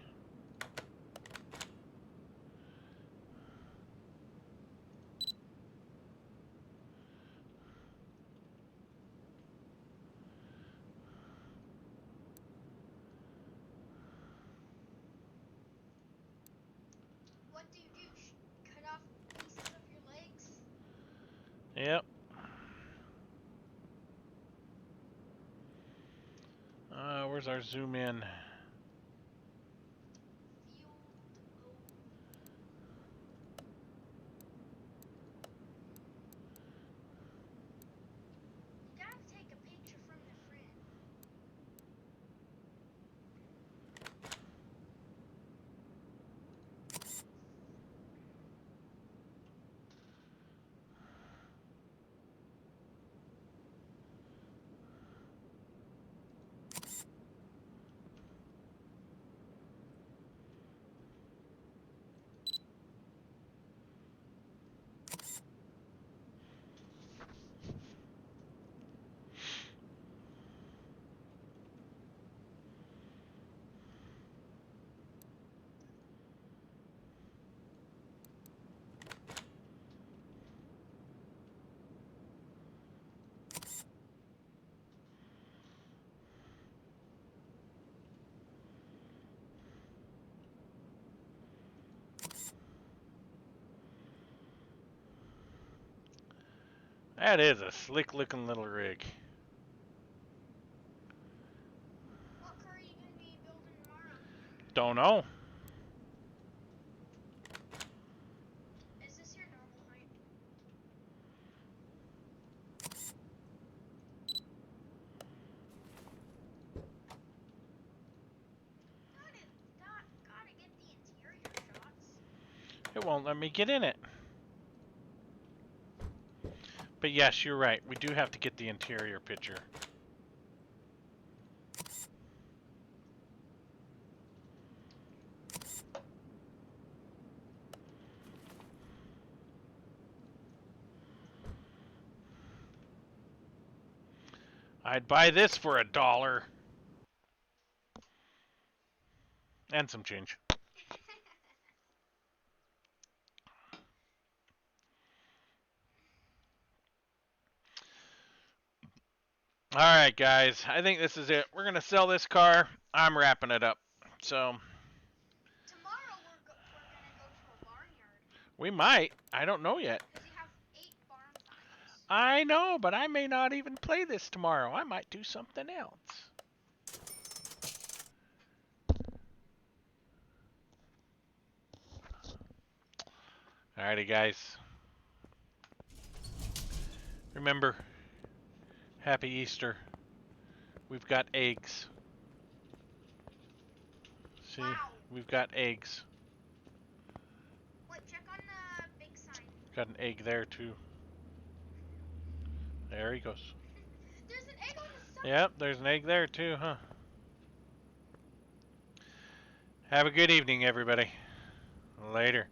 What do you do? Cut off pieces of your legs?
Yep. Where's our zoom in? That is a slick looking little rig.
What car are you gonna be building tomorrow?
Don't know.
Is this your normal height? Gotta get the interior shots.
It won't let me get in it. But yes, you're right. We do have to get the interior picture. I'd buy this for $1. And some change. Alright, guys. I think this is it. We're going to sell this car. I'm wrapping it up. So,
Tomorrow we're gonna go to a barnyard.
we might. I don't know yet.
Because you have 8 barn finds.
I know, but I may not even play this tomorrow. I might do something else. Alrighty, guys. Remember, happy Easter. We've got eggs. See?
Wow.
We've got eggs.
Wait, check on the big sign.
Got an egg there, too. There he goes.
There's an egg on the sign.
Yep, there's an egg there, too, huh? Have a good evening, everybody. Later.